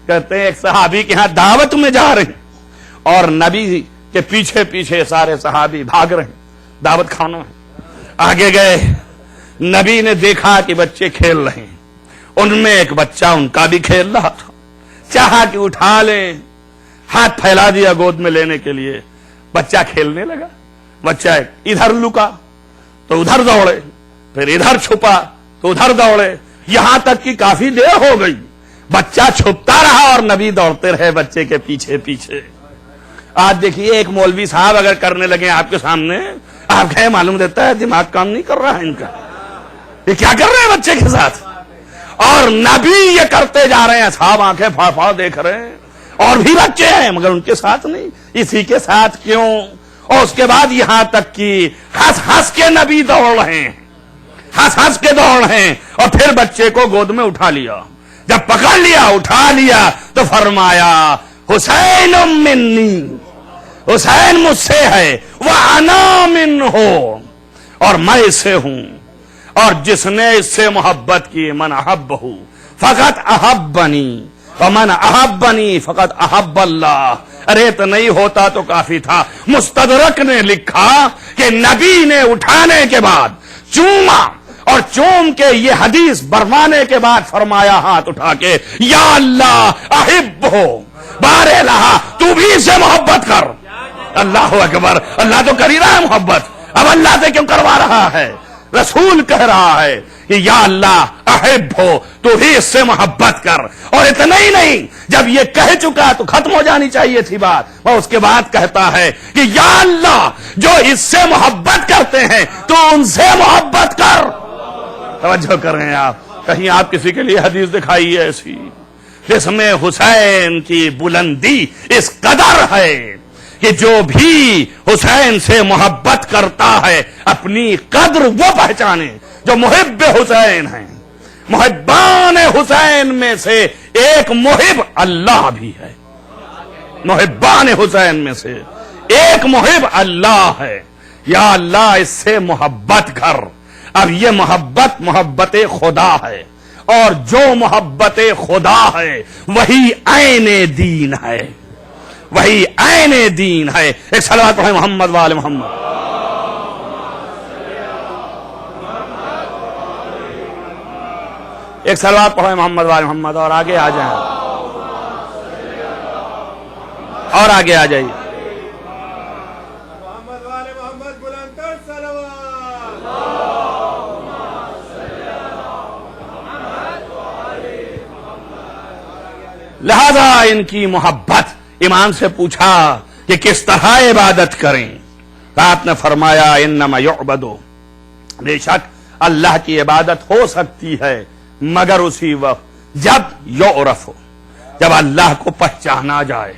کہتے ہیں ایک صحابی کے ہاں دعوت میں جا رہے ہیں اور نبی کے پیچھے پیچھے سارے صحابی بھاگ رہے ہیں، دعوت کھانا ہے۔ آگے گئے، نبی نے دیکھا کہ بچے کھیل رہے ہیں، ان میں ایک بچہ ان کا بھی کھیل رہا تھا، چاہا کہ اٹھا لیں، ہاتھ پھیلا دیا گود میں لینے کے لیے، بچہ کھیلنے لگا، بچہ ادھر لکا تو ادھر دوڑے، پھر ادھر چھپا تو ادھر دوڑے، یہاں تک کہ کافی دیر ہو گئی، بچہ چھپتا رہا اور نبی دوڑتے رہے بچے کے پیچھے پیچھے۔ آج دیکھیے ایک مولوی صاحب اگر کرنے لگے آپ کے سامنے، آپ کہیں معلوم دیتا ہے دماغ کام نہیں کر رہا ہے ان کا، یہ کیا کر رہے ہیں بچے کے ساتھ، اور نبی یہ کرتے جا رہے ہیں، صاحب آنکھیں پھاڑ پھاڑ دیکھ رہے ہیں، اور بھی بچے ہیں مگر ان کے ساتھ نہیں، اسی کے ساتھ کیوں؟ اور اس کے بعد یہاں تک کہ ہنس ہنس کے نبی دوڑ رہے ہیں، ہنس ہنس کے دوڑ رہے ہیں، اور پھر بچے کو گود میں اٹھا لیا، جب پکڑ لیا اٹھا لیا تو فرمایا حسین منی، حسین مجھ سے ہے، وَأَنَا مِنْهُ اور میں اس سے ہوں، اور جس نے اس سے محبت کی، من احبہ فقط احبنی ومن احبنی فقط احب اللہ۔ ارے تو نہیں ہوتا تو کافی تھا، مستدرک نے لکھا کہ نبی نے اٹھانے کے بعد چوما، اور چوم کے یہ حدیث بروانے کے بعد فرمایا ہاتھ اٹھا کے یا اللہ احبہ، بارے لہا تو بھی اس سے محبت کر۔ اللہ اکبر، اللہ تو کر ہی رہا ہے محبت، اب اللہ سے کیوں کروا رہا ہے؟ رسول کہہ رہا ہے کہ یا اللہ احب ہو تو ہی اس سے محبت کر، اور اتنا ہی نہیں، جب یہ کہہ چکا تو ختم ہو جانی چاہیے تھی بات، اور اس کے بعد کہتا ہے کہ یا اللہ جو اس سے محبت کرتے ہیں تو ان سے محبت کر۔ توجہ کریں آپ، کہیں آپ کسی کے لیے حدیث دکھائیے ایسی جس میں حسین کی بلندی اس قدر ہے کہ جو بھی حسین سے محبت کرتا ہے اپنی قدر وہ پہچانے جو محب حسین ہیں۔ محبان حسین میں سے ایک محب اللہ بھی ہے، محبان حسین میں سے ایک محب اللہ ہے. یا اللہ اس سے محبت کر. اب یہ محبت خدا ہے، اور جو محبت خدا ہے وہی عین دین ہے، وہی عین دین ہے. ایک صلوات پڑھیں محمد وآل محمد. ایک صلوات پڑھیں محمد وآل محمد. اور آگے آ جائیں، اور آگے آ جائیے. لہذا ان کی محبت. امام سے پوچھا کہ کس طرح عبادت کریں، تو آپ نے فرمایا انما یعبدو، بے شک اللہ کی عبادت ہو سکتی ہے مگر اسی وقت جب یعرف ہو، جب اللہ کو پہچانا جائے.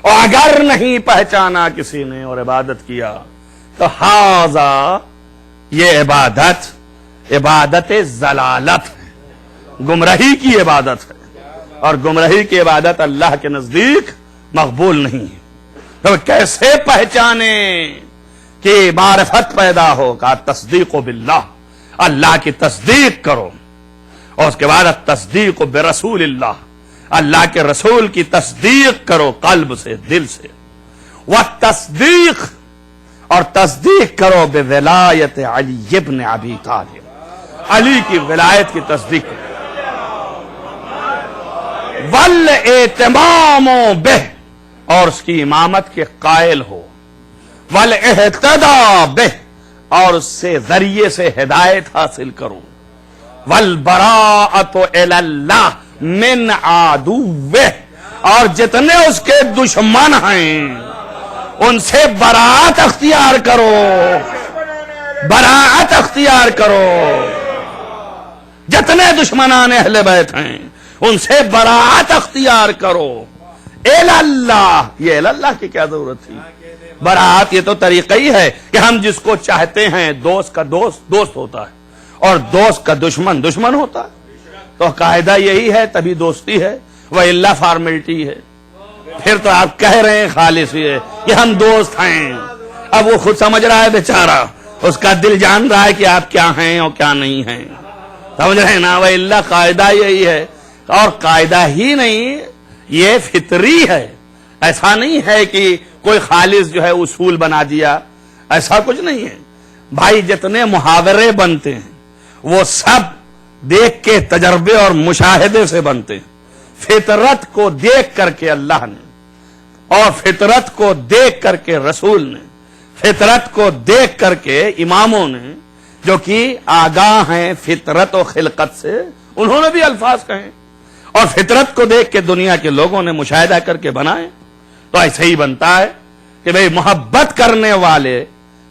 اور اگر نہیں پہچانا کسی نے اور عبادت کیا تو ہاذا، یہ عبادت ضلالت ہے، گمراہی کی عبادت ہے. اور گمراہی کی عبادت اللہ کے نزدیک مقبول نہیں ہے. تو کیسے پہچانے کہ معرفت پیدا ہو؟ کہا تصدیق باللہ، اللہ کی تصدیق کرو. اور اس کے بعد تصدیق برسول اللہ، اللہ کے رسول کی تصدیق کرو قلب سے، دل سے. اور تصدیق کرو بولایت علی ابن ابی طالب، علی کی ولایت کی تصدیق کرو. والاہتمام بہ، اور اس کی امامت کے قائل ہو. والاہتداء بہ، اور اس سے ذریعے سے ہدایت حاصل کرو. والبراءۃ الی اللہ من عدوہ، اور جتنے اس کے دشمن ہیں ان سے براءت اختیار کرو، براءت اختیار کرو. جتنے دشمنان اہل بیت ہیں ان سے براءت اختیار کرو. الی اللہ، یہ الی اللہ کی کیا ضرورت تھی؟ براءت یہ تو طریقہ ہی ہے کہ ہم جس کو چاہتے ہیں، دوست کا دوست ہوتا ہے اور دوست کا دشمن دشمن ہوتا ہے. تو قاعدہ یہی ہے، تبھی دوستی ہے، وہ اللہ فارمیلٹی ہے. پھر تو آپ کہہ رہے ہیں خالص یہ کہ ہم دوست ہیں. اب وہ خود سمجھ رہا ہے بیچارہ، اس کا دل جان رہا ہے کہ آپ کیا ہیں اور کیا نہیں ہیں. سمجھ رہے ہیں نا؟ وہ اللہ قاعدہ یہی ہے. اور قاعدہ ہی نہیں، یہ فطری ہے. ایسا نہیں ہے کہ کوئی خالص جو ہے اصول بنا دیا، ایسا کچھ نہیں ہے. بھائی جتنے محاورے بنتے ہیں وہ سب دیکھ کے، تجربے اور مشاہدے سے بنتے ہیں. فطرت کو دیکھ کر کے اللہ نے، اور فطرت کو دیکھ کر کے رسول نے، فطرت کو دیکھ کر کے اماموں نے جو کہ آگاہ ہیں فطرت و خلقت سے، انہوں نے بھی الفاظ کہیں. اور فطرت کو دیکھ کے دنیا کے لوگوں نے مشاہدہ کر کے بنائے. تو ایسے ہی بنتا ہے کہ بھئی محبت کرنے والے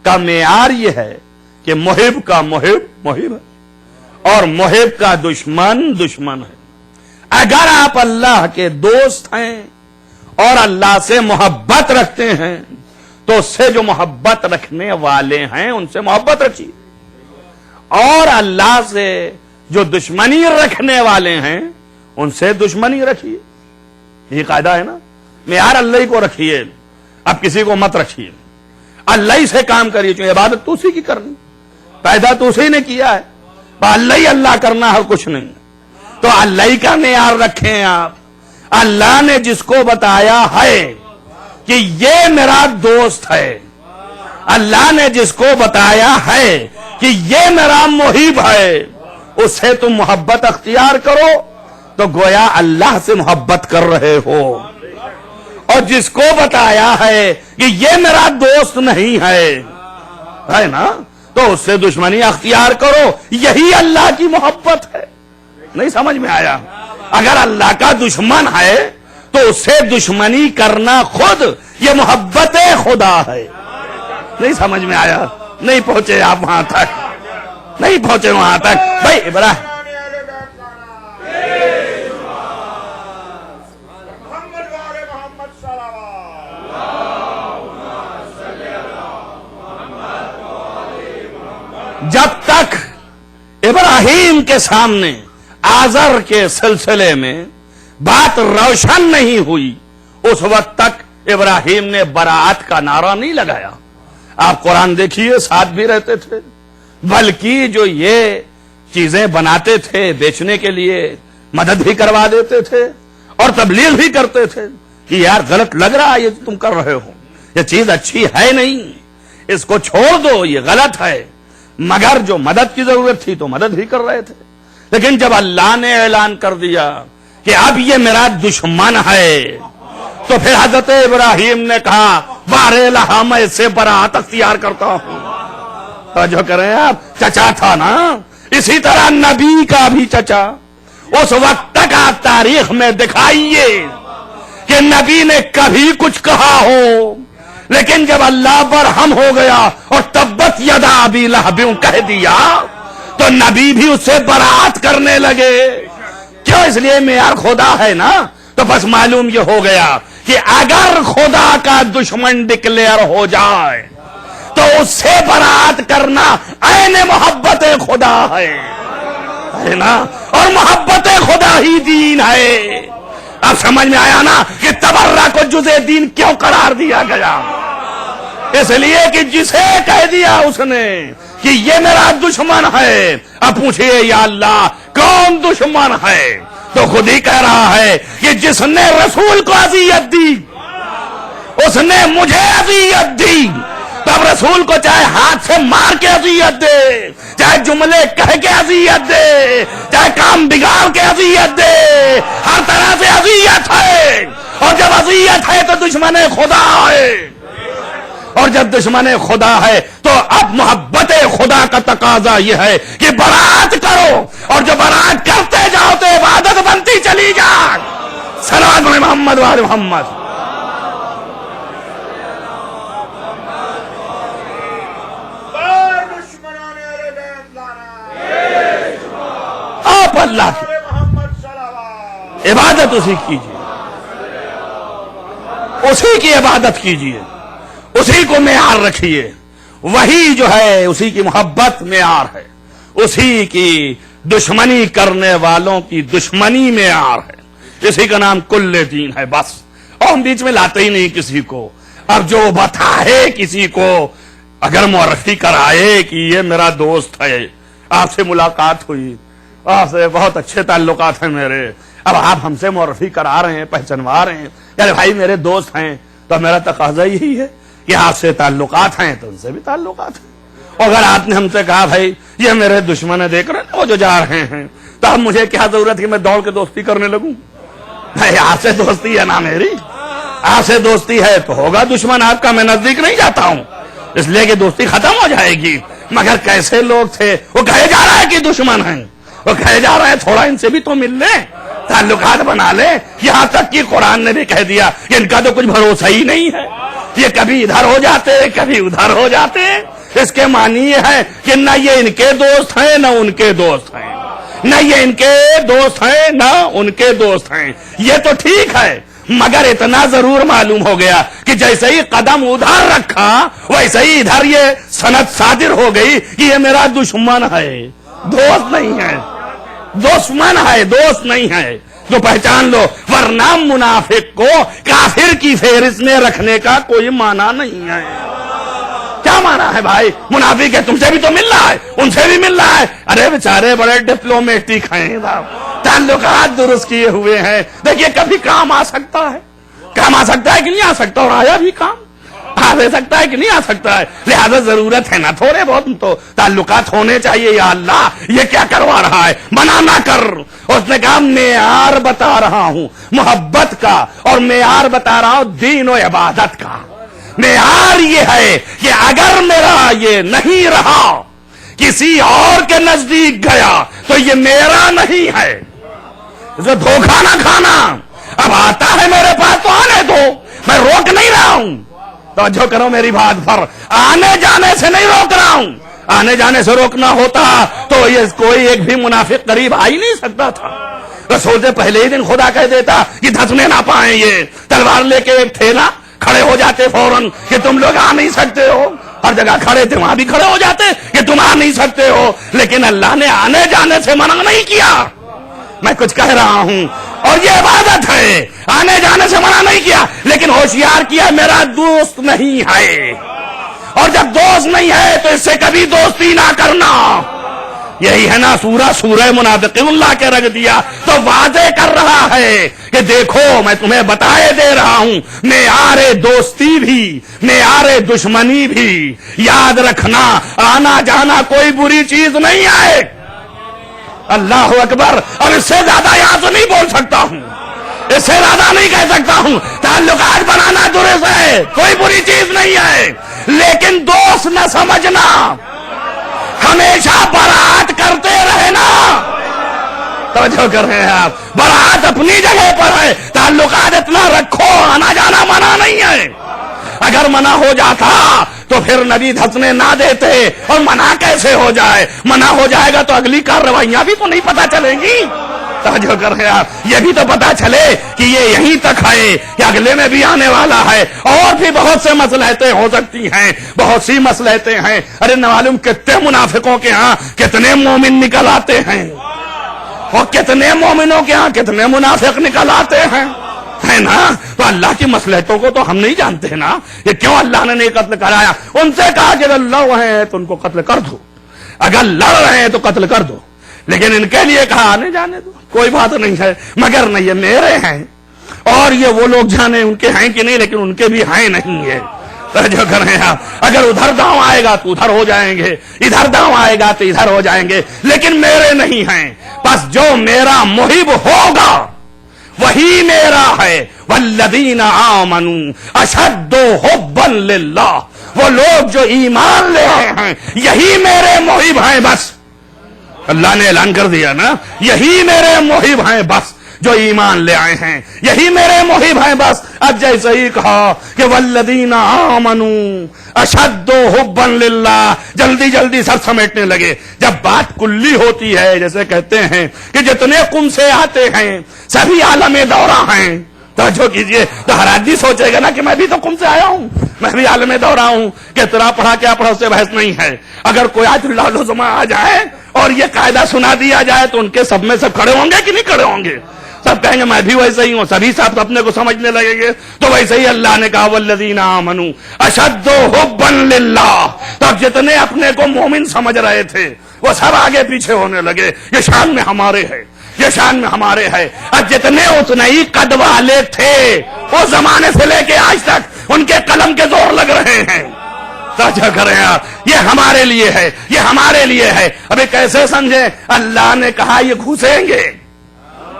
کا معیار یہ ہے کہ محب کا محب محب ہے اور محب کا دشمن دشمن ہے. اگر آپ اللہ کے دوست ہیں اور اللہ سے محبت رکھتے ہیں تو اس سے جو محبت رکھنے والے ہیں ان سے محبت رکھیے، اور اللہ سے جو دشمنی رکھنے والے ہیں ان سے دشمنی رکھیے. یہ قاعدہ ہے نا. معیار اللہ ہی کو رکھیے، اب کسی کو مت رکھیے. اللہ ہی سے کام کریے، چونکہ عبادت تو اسی کی کرنی، پیدا تو اسی نے کیا ہے. اللہ ہی اللہ کرنا ہے، کچھ نہیں. تو اللہ ہی کا معیار رکھیں آپ. اللہ نے جس کو بتایا ہے کہ یہ میرا دوست ہے، اللہ نے جس کو بتایا ہے کہ یہ میرا محب ہے، اس سے تم محبت اختیار کرو تو گویا اللہ سے محبت کر رہے ہو. اور جس کو بتایا ہے کہ یہ میرا دوست نہیں ہے نا، تو اس سے دشمنی اختیار کرو. یہی اللہ کی محبت ہے. نہیں سمجھ میں آیا؟ اگر اللہ کا دشمن ہے تو اس سے دشمنی کرنا خود یہ محبت خدا ہے. نہیں سمجھ میں آیا؟ نہیں پہنچے آپ وہاں تک، نہیں پہنچے وہاں تک. بھائی ابراہیم جب تک ابراہیم کے سامنے آزر کے سلسلے میں بات روشن نہیں ہوئی، اس وقت تک ابراہیم نے براعت کا نعرہ نہیں لگایا. آپ قرآن دیکھیے ساتھ بھی رہتے تھے، بلکہ جو یہ چیزیں بناتے تھے بیچنے کے لیے مدد بھی کروا دیتے تھے اور تبلیغ بھی کرتے تھے کہ یار غلط لگ رہا ہے یہ تم کر رہے ہو، یہ چیز اچھی ہے نہیں، اس کو چھوڑ دو، یہ غلط ہے. مگر جو مدد کی ضرورت تھی تو مدد بھی کر رہے تھے. لیکن جب اللہ نے اعلان کر دیا کہ اب یہ میرا دشمن ہے تو پھر حضرت ابراہیم نے کہا بارے لہا میں اس سے براعت اختیار کرتا ہوں. توجہ کریں آپ، چچا تھا نا، اسی طرح نبی کا بھی چچا. اس وقت تک آپ تاریخ میں دکھائیے کہ نبی نے کبھی کچھ کہا ہو، لیکن جب اللہ برہم ہو گیا اور تبت یدا ابی لہب کہہ دیا تو نبی بھی اس سے براعت کرنے لگے. کیوں؟ اس لیے معیار خدا ہے نا. تو بس معلوم یہ ہو گیا کہ اگر خدا کا دشمن ڈکلیئر ہو جائے تو اس سے براعت کرنا عین محبت خدا ہے نا، اور محبت خدا ہی دین ہے. اب سمجھ میں آیا نا کہ تبرہ کو جزء دین کیوں قرار دیا گیا؟ اس لیے کہ جسے کہہ دیا اس نے کہ یہ میرا دشمن ہے. اب پوچھئے یا اللہ کون دشمن ہے؟ تو خود ہی کہہ رہا ہے کہ جس نے رسول کو اذیت دی اس نے مجھے اذیت دی. تب رسول کو چاہے ہاتھ سے مار کے اذیت دے، چاہے جملے کہہ کے اذیت دے، چاہے کام بگاڑ کے اذیت دے، ہر طرح سے اذیت ہے. اور جب اذیت ہے تو دشمن خدا ہے، اور جب دشمن خدا ہے تو اب محبت خدا کا تقاضا یہ ہے کہ براعت کرو، اور جو براعت کرتے جاؤ تو عبادت بنتی چلی جائے. صلوات محمد وآل محمد. آپ اللہ کی عبادت اسی کیجیے، اسی کی عبادت کیجیے، اسی کو معیار رکھیے. وہی جو ہے اسی کی محبت معیار ہے، اسی کی دشمنی کرنے والوں کی دشمنی معیار ہے. اسی کا نام کل دین ہے بس. اور ہم بیچ میں لاتے ہی نہیں کسی کو. اب جو بتائے کسی کو، اگر معرفی کرائے کہ یہ میرا دوست ہے، آپ سے ملاقات ہوئی، آپ سے بہت اچھے تعلقات ہیں میرے، اب آپ ہم سے معرفی کرا رہے ہیں، پہچنوا رہے ہیں، یار بھائی میرے دوست ہیں، تو میرا تقاضا یہی ہے کہ آپ سے تعلقات ہیں تو ان سے بھی تعلقات ہیں. اور اگر آپ نے ہم سے کہا بھائی یہ میرے دشمن دیکھ رہے ہیں وہ جو جا رہے ہیں، تو اب مجھے کیا ضرورت ہے میں دوڑ کے دوستی کرنے لگوں؟ بھائی آپ سے دوستی ہے نا میری، آپ سے دوستی ہے تو ہوگا دشمن آپ کا. میں نزدیک نہیں جاتا ہوں اس لیے کہ دوستی ختم ہو جائے گی. مگر کیسے لوگ تھے، وہ کہے جا رہا ہے کہ دشمن ہیں، وہ کہے جا رہا ہے تھوڑا ان سے بھی تو مل لیں، تعلقات بنا لیں. یہاں تک کہ قرآن نے بھی کہہ دیا کہ ان کا تو کچھ بھروسہ ہی نہیں ہے، یہ کبھی ادھر ہو جاتے کبھی ادھر ہو جاتے. اس کے معنی یہ ہے کہ نہ یہ ان کے دوست ہیں نہ ان کے دوست ہیں، نہ یہ ان کے دوست ہیں نہ ان کے دوست ہیں. یہ تو ٹھیک ہے، مگر اتنا ضرور معلوم ہو گیا کہ جیسے ہی قدم ادھر رکھا ویسے ہی ادھر یہ سند صادر ہو گئی کہ یہ میرا دشمن ہے، دوست نہیں ہے. دشمن ہے، دوست نہیں ہے. جو پہچان لو، ورنہ منافق کو کافر کی فہرست میں رکھنے کا کوئی معنی نہیں ہے. کیا معنی ہے بھائی؟ منافق ہے، تم سے بھی تو مل رہا ہے، ان سے بھی مل رہا ہے. ارے بیچارے بڑے ڈپلومیٹک ہیں، تعلقات درست کیے ہوئے ہیں. دیکھیے کبھی کام آ سکتا ہے، کام آ سکتا ہے کہ نہیں آ سکتا، اور آیا بھی کام آ سکتا ہے کہ نہیں آ سکتا ہے. لہذا ضرورت ہے نا تھوڑے بہت تو تعلقات ہونے چاہیے. یا اللہ یہ کیا کروا رہا ہے، منع نہ کر. اس نے کہا معیار بتا رہا ہوں محبت کا، اور معیار بتا رہا ہوں دین و عبادت کا. معیار یہ ہے کہ اگر میرا یہ نہیں رہا، کسی اور کے نزدیک گیا تو یہ میرا نہیں ہے. اسے دھوکہ نہ کھانا. اب آتا ہے میرے پاس تو آنے دو، میں روک نہیں رہا ہوں. توجہ کرو میری بات پر، آنے جانے سے نہیں روک رہا ہوں. آنے جانے سے روکنا ہوتا تو یہ کوئی ایک بھی منافق قریب آ ہی نہیں سکتا تھا. رسول سے پہلے ہی دن خدا کہہ دیتا کہ دھسنے نہ پائیں. یہ تلوار لے کے ایک تھے نا، کھڑے ہو جاتے فوراً کہ تم لوگ آ نہیں سکتے ہو. ہر جگہ کھڑے تھے، وہاں بھی کھڑے ہو جاتے کہ تم آ نہیں سکتے ہو. لیکن اللہ نے آنے جانے سے منع نہیں کیا. میں کچھ کہہ رہا ہوں، اور یہ عبادت ہے، آنے جانے سے منع نہیں کیا، لیکن ہوشیار کیا میرا دوست نہیں ہے، اور جب دوست نہیں ہے تو اس سے کبھی دوستی نہ کرنا۔ یہی ہے نا سورہ منافقین، اللہ کے رکھ دیا تو وعدے کر رہا ہے کہ دیکھو میں تمہیں بتائے دے رہا ہوں، معیار دوستی بھی معیار دشمنی بھی یاد رکھنا، آنا جانا کوئی بری چیز نہیں ہے۔ اللہ اکبر۔ اور اس سے زیادہ یہاں سے نہیں بول سکتا ہوں، اس سے زیادہ نہیں کہہ سکتا ہوں۔ تعلقات بنانا درست ہے، کوئی بری چیز نہیں ہے، لیکن دوست نہ سمجھنا، ہمیشہ برات کرتے رہنا۔ توجہ کر رہے ہیں آپ، برات اپنی جگہ پر ہے، تعلقات اتنا رکھو، آنا جانا منع نہیں ہے۔ اگر منع ہو جاتا تو پھر نبی دھسنے نہ دیتے، اور منع کیسے ہو جائے؟ منع ہو جائے گا تو اگلی کارروائیاں بھی تو نہیں پتہ چلیں گی۔ توجہ کر رہے ہیں آپ، یہ بھی تو پتا چلے کہ یہ یہیں تک ہے کہ اگلے میں بھی آنے والا ہے، اور بھی بہت سے مصلحتیں ہو سکتی ہیں، بہت سی مصلحتیں ہیں۔ ارے نہ معلوم کتنے منافقوں کے ہاں کتنے مومن نکل آتے ہیں، اور کتنے مومنوں کے ہاں کتنے منافق نکل آتے ہیں، ہے نا؟ تو اللہ کی مصلحتوں کو تو ہم نہیں جانتے نا، یہ کیوں اللہ نے نہیں قتل کرایا؟ ان سے کہا کہ اگر لڑ رہے ہیں تو ان کو قتل کر دو، اگر لڑ رہے ہیں تو قتل کر دو، لیکن ان کے لیے کہا آنے جانے دو، کوئی بات نہیں ہے، مگر نہیں یہ میرے ہیں، اور یہ وہ لوگ جانے ان کے ہیں کہ نہیں، لیکن ان کے بھی ہیں نہیں ہے۔ جو کر رہے ہیں اگر ادھر داؤں آئے گا تو ادھر ہو جائیں گے، ادھر داؤں آئے گا تو ادھر ہو جائیں گے، لیکن میرے نہیں ہیں۔ بس جو میرا محب ہوگا وہی میرا ہے۔ والذین آمنوا اشد حبا للہ، وہ لوگ جو ایمان لے آئے ہیں یہی میرے محب ہیں۔ بس اللہ نے اعلان کر دیا نا، یہی میرے محب ہیں، بس جو ایمان لے آئے ہیں یہی میرے محب ہیں۔ بس اب جیسے ہی کہا کہ والذین آمنوا اشد حبا للہ، جلدی جلدی سر سمیٹنے لگے۔ جب بات کلی ہوتی ہے، جیسے کہتے ہیں کہ جتنے قم سے آتے ہیں سبھی عالم دورہ ہیں، توجہ کیجئے، تو ہر آدمی سوچے گا نا کہ میں بھی تو قم سے آیا ہوں، میں بھی عالم دورہ ہوں، کہ اتنا پڑھا کیا پڑھا اس سے بحث نہیں ہے۔ اگر کوئی آیت اللہ آ جائے اور یہ قاعدہ سنا دیا جائے تو ان کے سب میں سب کھڑے ہوں گے کہ نہیں کھڑے ہوں گے؟ سب کہیں گے میں بھی ویسے ہی ہوں، سبھی سب اپنے کو سمجھنے لگیں گے۔ تو ویسے ہی اللہ نے کہا والذین آمنوا اشد حبا للہ، تو اب جتنے اپنے کو مومن سمجھ رہے تھے وہ سب آگے پیچھے ہونے لگے، یہ شان میں ہمارے ہے، یہ شان میں ہمارے ہے۔ اب جتنے اتنے ہی قد والے تھے وہ زمانے سے لے کے آج تک ان کے قلم کے زور لگ رہے ہیں۔ توجہ کریں آپ، یہ ہمارے لیے ہے، یہ ہمارے لیے ہے۔ ابھی کیسے سمجھیں؟ اللہ نے کہا یہ گھسیں گے،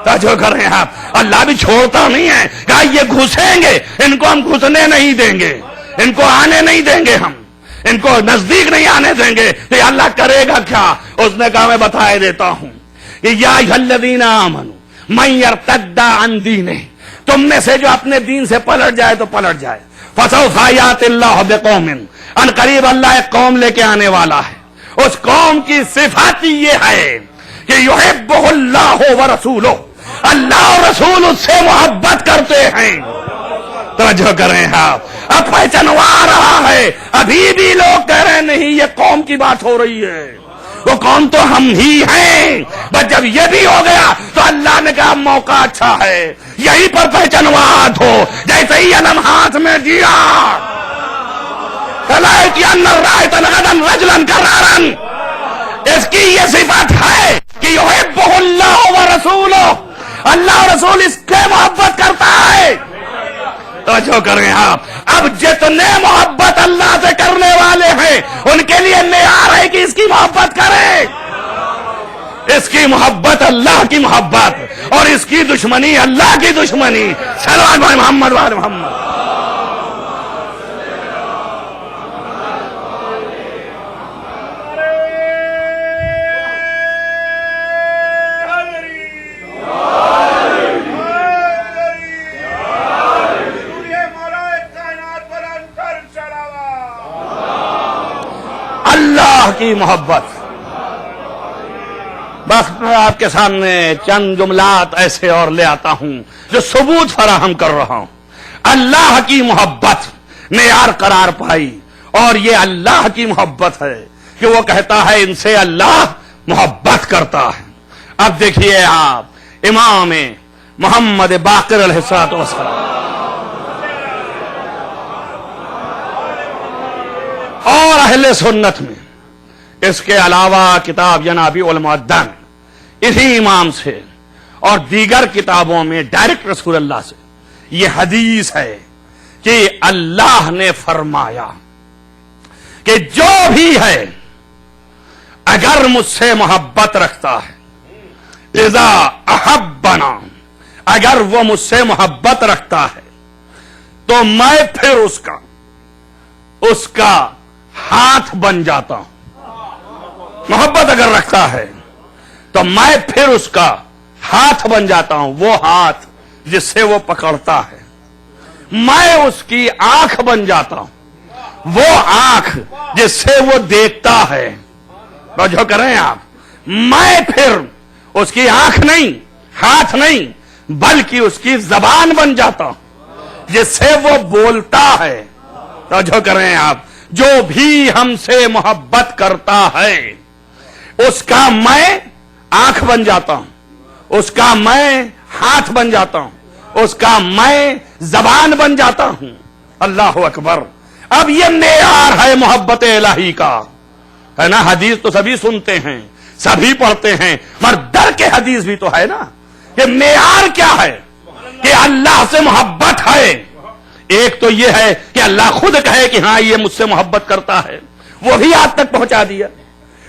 توجہ کریں آپ، اللہ بھی چھوڑتا نہیں ہے، کہا یہ گھسیں گے، ان کو ہم گھسنے نہیں دیں گے، ان کو آنے نہیں دیں گے، ہم ان کو نزدیک نہیں آنے دیں گے۔ تو یہ اللہ کرے گا کیا؟ اس نے کہا میں بتائے دیتا ہوں کہ یا ایھا الذین آمنوا من یرتد عن دینہ، تم میں سے جو اپنے دین سے پلٹ جائے تو پلٹ جائے، فسوف یأتی اللہ بقوم، ان قریب اللہ ایک قوم لے کے آنے والا ہے، اس قوم کی صفات یہ ہے کہ یحبہ اللہ ورسولہ، اللہ اور رسول اس سے محبت کرتے ہیں۔ توجہ کریں آپ، اب پہچانوا رہا ہے، ابھی بھی لوگ کہہ رہے ہیں نہیں یہ قوم کی بات ہو رہی ہے، وہ قوم تو ہم ہی ہیں۔ بس جب یہ بھی ہو گیا تو اللہ نے کہا موقع اچھا ہے، یہیں پر پہچانوات ہو۔ جیسے ہی علم ہاتھ میں دیا، اس کی یہ صفت ہے کہ یحبہ اللہ ورسولہ، اللہ اور رسول اس کے محبت کرتا ہے۔ توجہ کریں آپ، اب جتنے محبت اللہ سے کرنے والے ہیں ان کے لیے معیار ہے کہ اس کی محبت کریں، اس کی محبت اللہ کی محبت، اور اس کی دشمنی اللہ کی دشمنی۔ صلوات علی محمد وعلی محمد۔ اللہ کی محبت۔ بس میں آپ کے سامنے چند جملات ایسے اور لے آتا ہوں جو ثبوت فراہم کر رہا ہوں۔ اللہ کی محبت معیار قرار پائی، اور یہ اللہ کی محبت ہے کہ وہ کہتا ہے ان سے اللہ محبت کرتا ہے۔ اب دیکھیے آپ، امام محمد باقر علیہ الصلوۃ والسلام. اور اہل سنت میں اس کے علاوہ کتاب ینابیع المعدن اسی امام سے اور دیگر کتابوں میں ڈائریکٹ رسول اللہ سے یہ حدیث ہے کہ اللہ نے فرمایا کہ جو بھی ہے اگر مجھ سے محبت رکھتا ہے، اذا احبنا، اگر وہ مجھ سے محبت رکھتا ہے تو میں پھر اس کا ہاتھ بن جاتا ہوں. محبت اگر رکھتا ہے تو میں پھر اس کا ہاتھ بن جاتا ہوں، وہ ہاتھ جس سے وہ پکڑتا ہے. میں اس کی آنکھ بن جاتا ہوں، وہ آنکھ جس سے وہ دیکھتا ہے. جو کریں آپ، میں پھر اس کی آنکھ نہیں، ہاتھ نہیں، بلکہ اس کی زبان بن جاتا ہوں جس سے وہ بولتا ہے. جو کریں آپ، جو بھی ہم سے محبت کرتا ہے اس کا میں آنکھ بن جاتا ہوں، اس کا میں ہاتھ بن جاتا ہوں، اس کا میں زبان بن جاتا ہوں. اللہ اکبر. اب یہ معیار ہے محبت الہی کا، ہے نا. حدیث تو سبھی سنتے ہیں، سبھی پڑھتے ہیں، مگر در کے حدیث بھی تو ہے نا. کہ معیار کیا ہے کہ اللہ سے محبت ہے. ایک تو یہ ہے کہ اللہ خود کہے کہ ہاں یہ مجھ سے محبت کرتا ہے، وہ بھی آپ تک پہنچا دیا.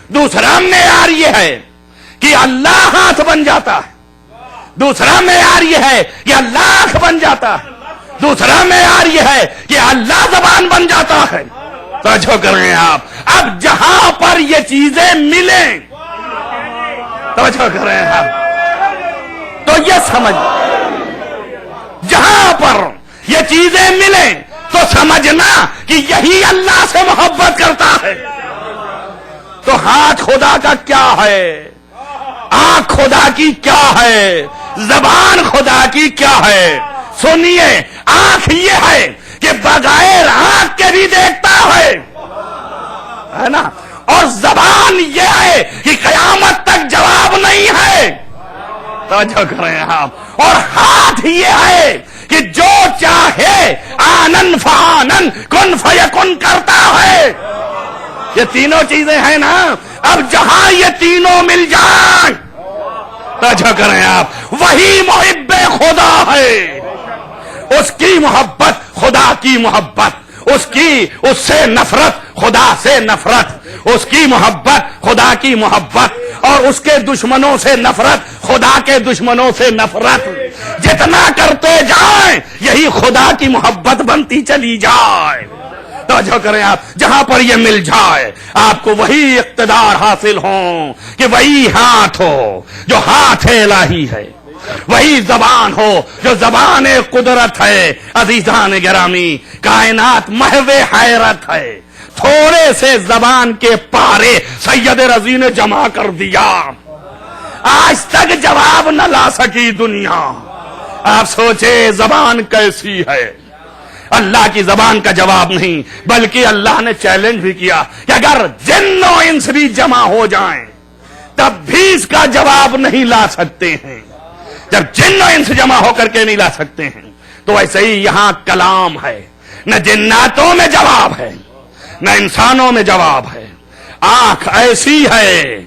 دوسرا معیار یہ ہے کہ اللہ ہاتھ بن جاتا ہے. دوسرا معیار یہ ہے کہ اللہ آنکھ بن جاتا ہے. دوسرا معیار یہ ہے کہ اللہ زبان بن جاتا ہے. توجہ کریں آپ. اب جہاں پر یہ چیزیں ملیں، توجہ کریں آپ، تو یہ سمجھ، جہاں پر یہ چیزیں ملیں تو سمجھنا کہ یہی اللہ سے محبت کرتا ہے. تو ہاتھ خدا کا کیا ہے، آنکھ خدا کی کیا ہے، زبان خدا کی کیا ہے. سنیے، آنکھ یہ ہے کہ بغیر آنکھ کے بھی دیکھتا ہے نا. اور زبان یہ ہے کہ قیامت تک جواب نہیں ہے. توجہ کریں آپ. اور ہاتھ یہ ہے کہ جو چاہے آنن فآنن کن فیکن کرتا ہے. یہ تینوں چیزیں ہیں نا. اب جہاں یہ تینوں مل جائیں، توجہ کریں آپ، وہی محب خدا ہے. اس کی محبت خدا کی محبت، اس سے نفرت خدا سے نفرت، اس کی محبت خدا کی محبت، اور اس کے دشمنوں سے نفرت خدا کے دشمنوں سے نفرت. جتنا کرتے جائیں یہی خدا کی محبت بنتی چلی جائے. توجہ کریں آپ. جہاں پر یہ مل جائے آپ کو وہی اقتدار حاصل ہوں کہ وہی ہاتھ ہو جو ہاتھ الہی ہے، وہی زبان ہو جو زبان قدرت ہے. عزیزان گرامی، کائنات محو حیرت ہے. تھوڑے سے زبان کے پارے سید رضی نے جمع کر دیا. آج تک جواب نہ لا سکی دنیا. آپ سوچے زبان کیسی ہے. اللہ کی زبان کا جواب نہیں، بلکہ اللہ نے چیلنج بھی کیا کہ اگر جن و انس بھی جمع ہو جائیں تب بھی اس کا جواب نہیں لا سکتے ہیں. جب جن و انس جمع ہو کر کے نہیں لا سکتے ہیں تو ایسے ہی یہاں کلام ہے. نہ جناتوں میں جواب ہے، نہ انسانوں میں جواب ہے. آنکھ ایسی ہے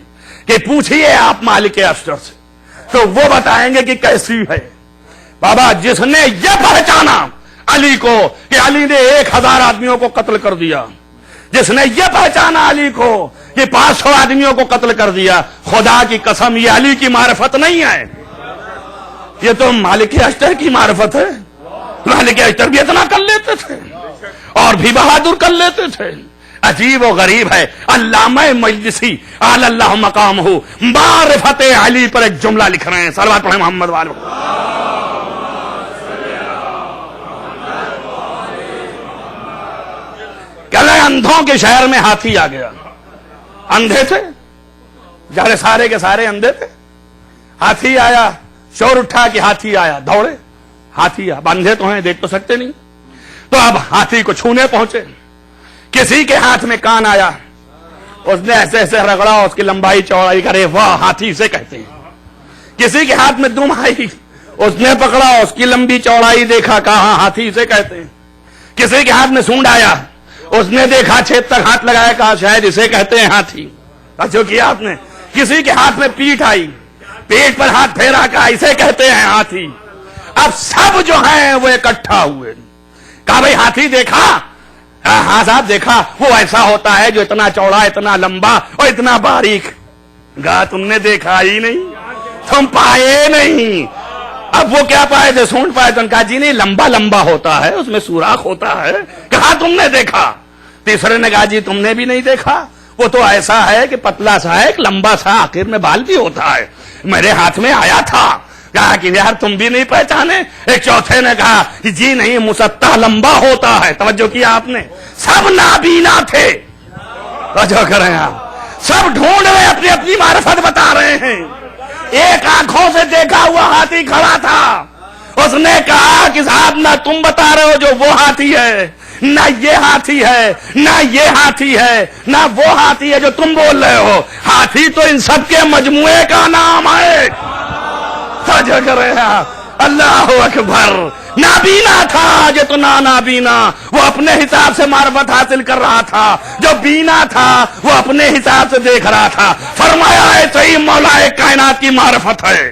کہ پوچھئے آپ مالک اشتر سے تو وہ بتائیں گے کہ کیسی ہے. بابا، جس نے یہ پہچانا علی کو کہ علی نے 1000 آدمیوں کو قتل کر دیا، جس نے یہ پہچانا علی کو کہ 500 آدمیوں کو قتل کر دیا، خدا کی قسم یہ علی کی معرفت نہیں ہے، یہ تو مالک اشتر کی معرفت ہے. مالک اشتر بھی اتنا کر لیتے تھے اور بھی بہادر کر لیتے تھے. عجیب و غریب ہے. علامہ مجلسی اعلی اللہ مقام ہو معرفت علی پر ایک جملہ لکھ رہے ہیں. صلوات پڑھیں محمد والے. کل اندھوں کے شہر میں ہاتھی آ گیا. اندھے تھے، جارے سارے کے سارے اندھے تھے. ہاتھی آیا، شور اٹھا کہ ہاتھی آیا، دوڑے. ہاتھی اب اندھے تو ہیں، دیکھ تو سکتے نہیں. تو اب ہاتھی کو چھونے پہنچے. کسی کے ہاتھ میں کان آیا، اس نے ایسے ایسے رگڑا، اس کی لمبائی چوڑائی کرے، واہ ہاتھی سے کہتے ہیں. کسی کے ہاتھ میں دم آئی، اس نے پکڑا، اس کی لمبی چوڑائی دیکھا، کہا ہاتھی اسے کہتے ہیں۔ کسی کے ہاتھ میں سونڈ آیا، اس نے دیکھا، چھید تک ہاتھ لگایا، کہا شاید اسے کہتے ہیں ہاتھی۔ اچھا کیا آپ نے؟ کسی کے ہاتھ میں پیٹھ آئی، پیٹ پر ہاتھ پھیرا، کہا اسے کہتے ہیں ہاتھی۔ اب سب جو ہیں وہ اکٹھا ہوئے، کہا بھئی ہاتھی دیکھا؟ ہاں صاحب دیکھا، وہ ایسا ہوتا ہے جو اتنا چوڑا، اتنا لمبا اور اتنا باریک۔ کہا تم نے دیکھا ہی نہیں، تم پائے نہیں۔ اب وہ کیا پائے تھے؟ سونڈ پائے تھے۔ کہا جی نہیں، لمبا لمبا ہوتا ہے، اس میں سوراخ ہوتا ہے۔ کہا تم نے دیکھا؟ تیسرے نے کہا جی تم نے بھی نہیں دیکھا، وہ تو ایسا ہے کہ پتلا سا ہے، ایک لمبا سا، آخر میں بال بھی ہوتا ہے، میرے ہاتھ میں آیا تھا۔ کہا کہ یار تم بھی نہیں پہچانے؟ ایک چوتھے نے کہا کہ جی نہیں، مسطح لمبا ہوتا ہے۔ توجہ کیا آپ نے؟ سب نابینا تھے، توجہ کریں آپ، سب ڈھونڈ رہے، اپنی اپنی معرفت بتا رہے ہیں۔ ایک آنکھوں سے دیکھا ہوا ہاتھی کھڑا تھا، اس نے کہا کہ صاحب نہ تم بتا رہے ہو جو وہ ہاتھی ہے، نہ یہ ہاتھی ہے، نہ یہ ہاتھی ہے، نہ وہ ہاتھی ہے جو تم بول رہے ہو، ہاتھی تو ان سب کے مجموعے کا نام ہے۔ توجہ کر رہے ہیں، اللہ اکبر۔ نابینا تھا جتنا نابینا، وہ اپنے حساب سے معرفت حاصل کر رہا تھا، جو بینا تھا وہ اپنے حساب سے دیکھ رہا تھا۔ فرمایا ہے صحیح مولا کائنات کی معرفت ہے،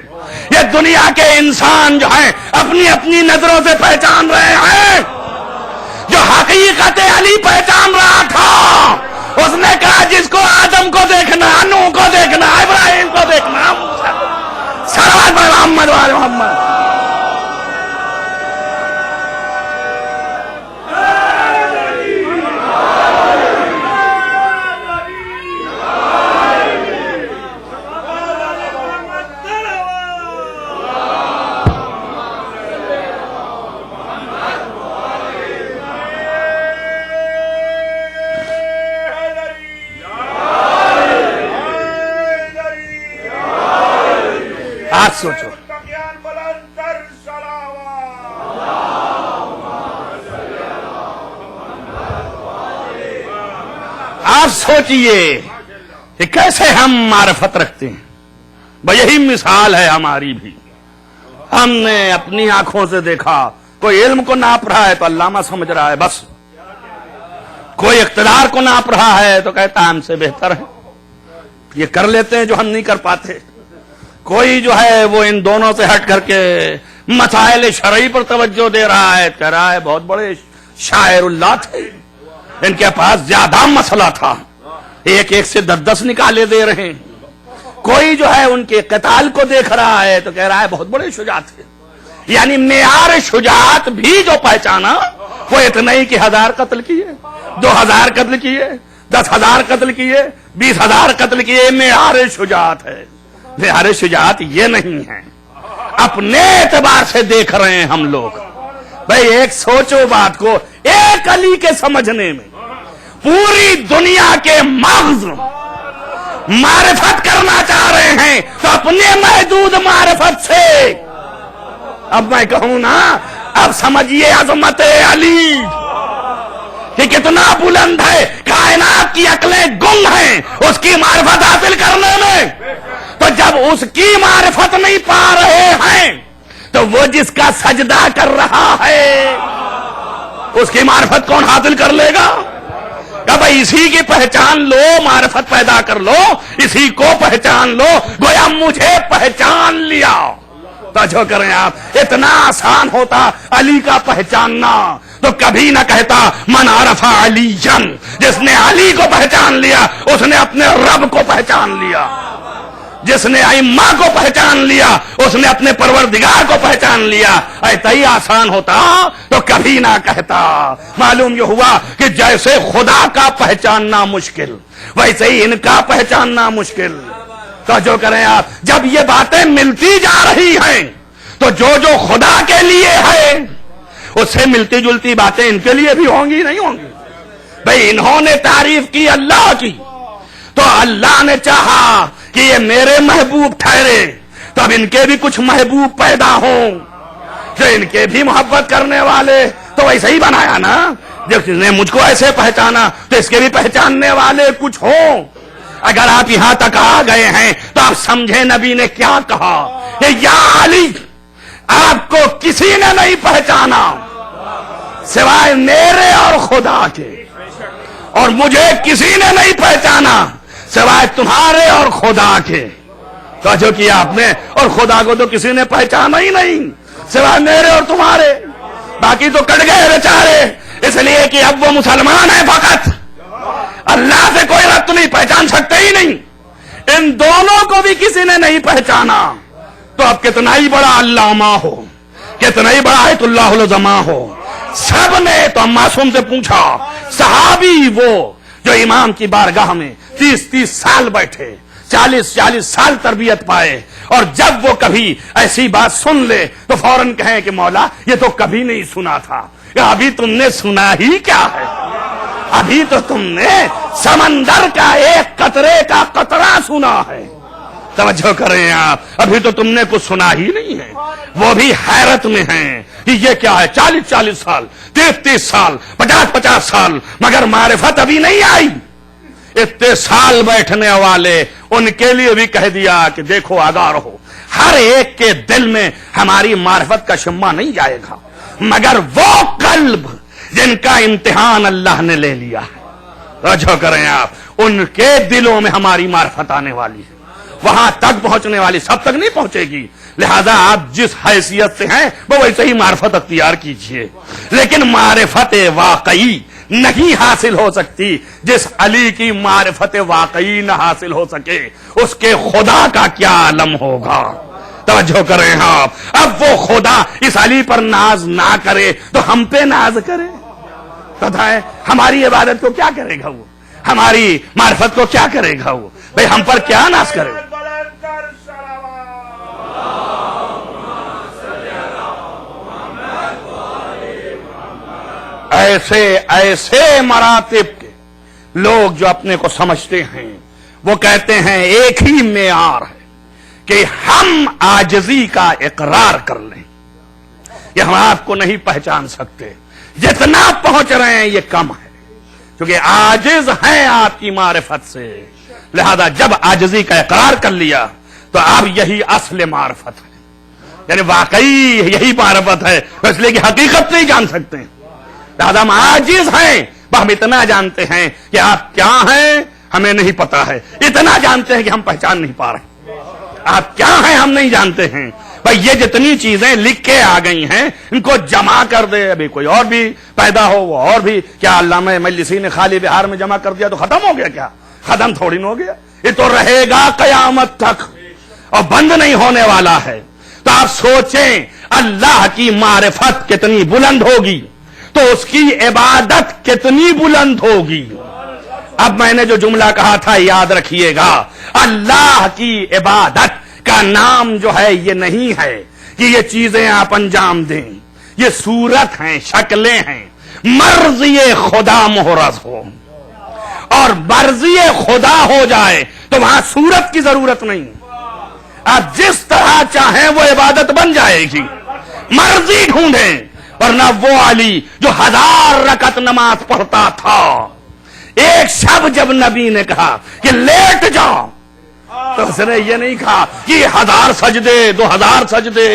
یہ دنیا کے انسان جو ہیں اپنی اپنی نظروں سے پہچان رہے ہیں۔ جو حقیقت علی پہچان رہا تھا، اس نے کہا جس کو آدم کو دیکھنا، نوح کو دیکھنا، ابراہیم کو دیکھنا، صلوات محمد وعلی محمد۔ آج سوچو، آپ سوچئے کہ کیسے ہم معرفت رکھتے ہیں۔ بھئی یہی مثال ہے ہماری بھی، ہم نے اپنی آنکھوں سے دیکھا، کوئی علم کو ناپ رہا ہے تو علامہ سمجھ رہا ہے بس، کوئی اقتدار کو ناپ رہا ہے تو کہتا ہم سے بہتر ہے، یہ کر لیتے ہیں جو ہم نہیں کر پاتے۔ کوئی جو ہے وہ ان دونوں سے ہٹ کر کے مسائل شرعی پر توجہ دے رہا ہے، کہہ رہا ہے بہت بڑے شاعر اللہ تھے، ان کے پاس زیادہ مسئلہ تھا، ایک ایک سے 10 نکالے دے رہے ہیں۔ کوئی جو ہے ان کے قتال کو دیکھ رہا ہے تو کہہ رہا ہے بہت بڑے شجاع تھے۔ یعنی معیار شجاعت بھی جو پہچانا وہ اتنا ہی کہ 1000 قتل کیے، 2000 قتل کیے، 10,000 قتل کیے، 20,000 قتل کیے، معیار شجاعت ہے۔ معیار شجاعت یہ نہیں ہے، اپنے اعتبار سے دیکھ رہے ہیں ہم لوگ۔ بھئی ایک سوچو بات کو، ایک علی کے سمجھنے میں پوری دنیا کے مغز معرفت کرنا چاہ رہے ہیں تو اپنے محدود معرفت سے، اب میں کہوں نا، اب سمجھیے عظمت علی کہ کتنا بلند ہے، کائنات کی عقلیں گنگ ہیں اس کی معرفت حاصل کرنے میں۔ تو جب اس کی معرفت نہیں پا رہے ہیں تو وہ جس کا سجدہ کر رہا ہے اس کی معرفت کون حاصل کر لے گا؟ کہ بھئی اسی کی پہچان لو، معرفت پیدا کر لو، اسی کو پہچان لو، گویا مجھے پہچان لیا۔ توجہ کریں آپ، اتنا آسان ہوتا علی کا پہچاننا تو کبھی نہ کہتا من عرف علی، جس نے علی کو پہچان لیا اس نے اپنے رب کو پہچان لیا، جس نے ائمہ کو پہچان لیا اس نے اپنے پروردگار کو پہچان لیا۔ ایسا ہی آسان ہوتا تو کبھی نہ کہتا۔ معلوم یہ ہوا کہ جیسے خدا کا پہچاننا مشکل ویسے ہی ان کا پہچاننا مشکل۔ تو جو کریں آپ، جب یہ باتیں ملتی جا رہی ہیں تو جو خدا کے لیے ہے اس سے ملتی جلتی باتیں ان کے لیے بھی ہوں گی نہیں ہوں گی؟ بھئی انہوں نے تعریف کی اللہ کی تو اللہ نے چاہا کہ یہ میرے محبوب ٹھہرے تو اب ان کے بھی کچھ محبوب پیدا ہوں جو ان کے بھی محبت کرنے والے، تو ویسے ہی بنایا نا، جب نے مجھ کو ایسے پہچانا تو اس کے بھی پہچاننے والے کچھ ہوں۔ اگر آپ یہاں تک آ گئے ہیں تو آپ سمجھیں نبی نے کیا کہا کہ یا علی آپ کو کسی نے نہیں پہچانا سوائے میرے اور خدا کے، اور مجھے کسی نے نہیں پہچانا سوائے تمہارے اور خدا کے۔ توجہ کیا آپ نے؟ اور خدا کو تو کسی نے پہچانا ہی نہیں سوائے میرے اور تمہارے، باقی تو کٹ گئے بیچارے، اس لیے کہ اب وہ مسلمان ہیں فقط، اللہ سے کوئی ربط نہیں، پہچان سکتے ہی نہیں۔ ان دونوں کو بھی کسی نے نہیں پہچانا، تو اب کتنا ہی بڑا علامہ ہو، کتنا ہی بڑا آیت اللہ العظمہ ہو، سب نے تو معصوم سے پوچھا، صحابی وہ جو امام کی بارگاہ میں 30 سال بیٹھے، 40 سال تربیت پائے، اور جب وہ کبھی ایسی بات سن لے تو فوراً کہیں کہ مولا یہ تو کبھی نہیں سنا تھا، ابھی تم نے سنا ہی کیا ہے، ابھی تو تم نے سمندر کا ایک قطرے کا قطرہ سنا ہے۔ توجہ کریں آپ، ابھی تو تم نے کچھ سنا ہی نہیں ہے۔ وہ بھی حیرت میں ہیں کہ یہ کیا ہے، 40 سال، 30 سال، 50 سال، مگر معرفت ابھی نہیں آئی۔ اتنے سال بیٹھنے والے ان کے لیے بھی کہہ دیا کہ دیکھو آگاہ رہو، ہر ایک کے دل میں ہماری معرفت کا شمع نہیں جائے گا، مگر وہ قلب جن کا امتحان اللہ نے لے لیا ہے، توجہ کریں آپ، ان کے دلوں میں ہماری معرفت آنے والی ہے۔ وہاں تک پہنچنے والی سب تک نہیں پہنچے گی، لہذا آپ جس حیثیت سے ہیں وہ ویسے ہی معرفت اختیار کیجئے، لیکن معرفت واقعی نہیں حاصل ہو سکتی جس علی کی معرفت واقعی نہ حاصل ہو سکے، اس کے خدا کا کیا عالم ہوگا۔ توجہ کریں آپ، اب وہ خدا اس علی پر ناز نہ کرے تو ہم پہ ناز کرے، بتائیں ہماری عبادت کو کیا کرے گا وہ، ہماری معرفت کو کیا کرے گا وہ، بھئی ہم پر کیا ناز کرے۔ ایسے مراتب کے لوگ جو اپنے کو سمجھتے ہیں، وہ کہتے ہیں ایک ہی معیار ہے کہ ہم عاجزی کا اقرار کر لیں، یہ ہم آپ کو نہیں پہچان سکتے، جتنا پہنچ رہے ہیں یہ کم ہے، کیونکہ عاجز ہیں آپ کی معرفت سے، لہذا جب عاجزی کا اقرار کر لیا تو اب یہی اصل معرفت ہے، یعنی واقعی یہی معرفت ہے، اس لیے کہ حقیقت نہیں جان سکتے، لہذا ہم عاجز ہیں، ہم اتنا جانتے ہیں کہ آپ کیا ہیں ہمیں نہیں پتا ہے، اتنا جانتے ہیں کہ ہم پہچان نہیں پا رہے، آپ کیا ہیں ہم نہیں جانتے ہیں۔ بھائی یہ جتنی چیزیں لکھ کے آ گئی ہیں ان کو جمع کر دے، ابھی کوئی اور بھی پیدا ہو، وہ اور بھی، کیا علامہ مجلسی نے خالی بہار میں جمع کر دیا تو ختم ہو گیا؟ کیا ختم تھوڑی نہ ہو گیا، یہ تو رہے گا قیامت تک اور بند نہیں ہونے والا ہے۔ تو آپ سوچیں اللہ کی معرفت کتنی بلند ہوگی تو اس کی عبادت کتنی بلند ہوگی۔ اب میں نے جو جملہ کہا تھا یاد رکھیے گا، اللہ کی عبادت کا نام جو ہے یہ نہیں ہے کہ یہ چیزیں آپ انجام دیں، یہ صورت ہیں، شکلیں ہیں، مرضی خدا محرز ہو، اور مرضی خدا ہو جائے تو وہاں صورت کی ضرورت نہیں، آپ جس طرح چاہیں وہ عبادت بن جائے گی، مرضی ڈھونڈیں۔ ورنہ وہ علی جو 1000 رکعت نماز پڑھتا تھا، ایک شب جب نبی نے کہا کہ لیٹ جاؤ تو اس نے یہ نہیں کہا کہ 1000 سجدے 2000 سجدے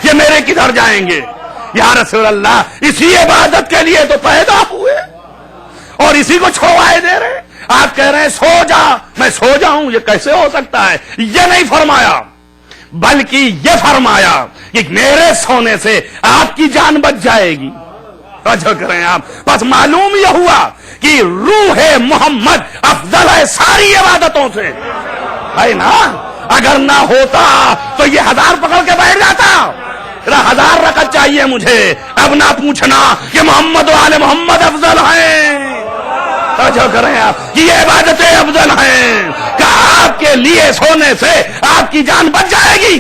یہ میرے کدھر جائیں گے، یا رسول اللہ اسی عبادت کے لیے تو پیدا ہوئے اور اسی کو چھوائے دے رہے، آپ کہہ رہے ہیں سو جا، میں سو جاؤں، یہ کیسے ہو سکتا ہے؟ یہ نہیں فرمایا، بلکہ یہ فرمایا کہ میرے سونے سے آپ کی جان بچ جائے گی۔ توجہ کریں آپ، بس معلوم یہ ہوا کہ روح محمد افضل ہے ساری عبادتوں سے، ہے نا؟ اگر نہ ہوتا تو یہ 1000 پکڑ کے بیٹھ جاتا، 1000 رکعت چاہیے مجھے، اب نہ پوچھنا کہ محمد و آل محمد افضل ہیں۔ توجہ کریں آپ، یہ عبادتیں افضل ہیں کہ آپ کے لیے سونے سے آپ کی جان بچ جائے گی۔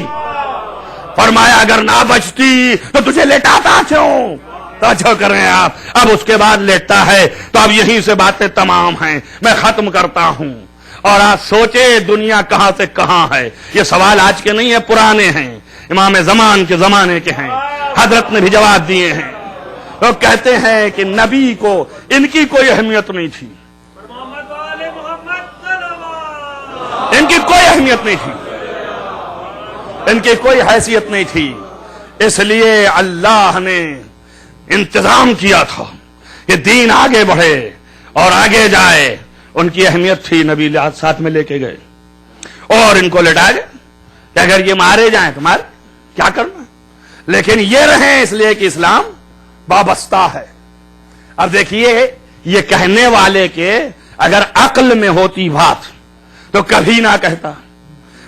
فرمایا اگر نہ بچتی تو تجھے لٹاتا کیوں؟ توجہ کریں آپ، اب اس کے بعد لیٹتا ہے تو اب یہیں سے باتیں تمام ہیں، میں ختم کرتا ہوں۔ اور آپ سوچے دنیا کہاں سے کہاں ہے، یہ سوال آج کے نہیں ہے، پرانے ہیں، امام زمان کے زمانے کے ہیں، حضرت نے بھی جواب دیے ہیں۔ لوگ کہتے ہیں کہ نبی کو ان کی کوئی اہمیت نہیں تھی، ان کی کوئی اہمیت نہیں تھی، ان کی کوئی حیثیت نہیں تھی، اس لیے اللہ نے انتظام کیا تھا کہ دین آگے بڑھے اور آگے جائے. ان کی اہمیت تھی، نبی ساتھ میں لے کے گئے اور ان کو لٹا گئے کہ اگر یہ مارے جائیں تو مار کیا کرنا، لیکن یہ رہیں اس لیے کہ اسلام وابستہ ہے. اب دیکھیے یہ کہنے والے کے اگر عقل میں ہوتی بات تو کبھی نہ کہتا.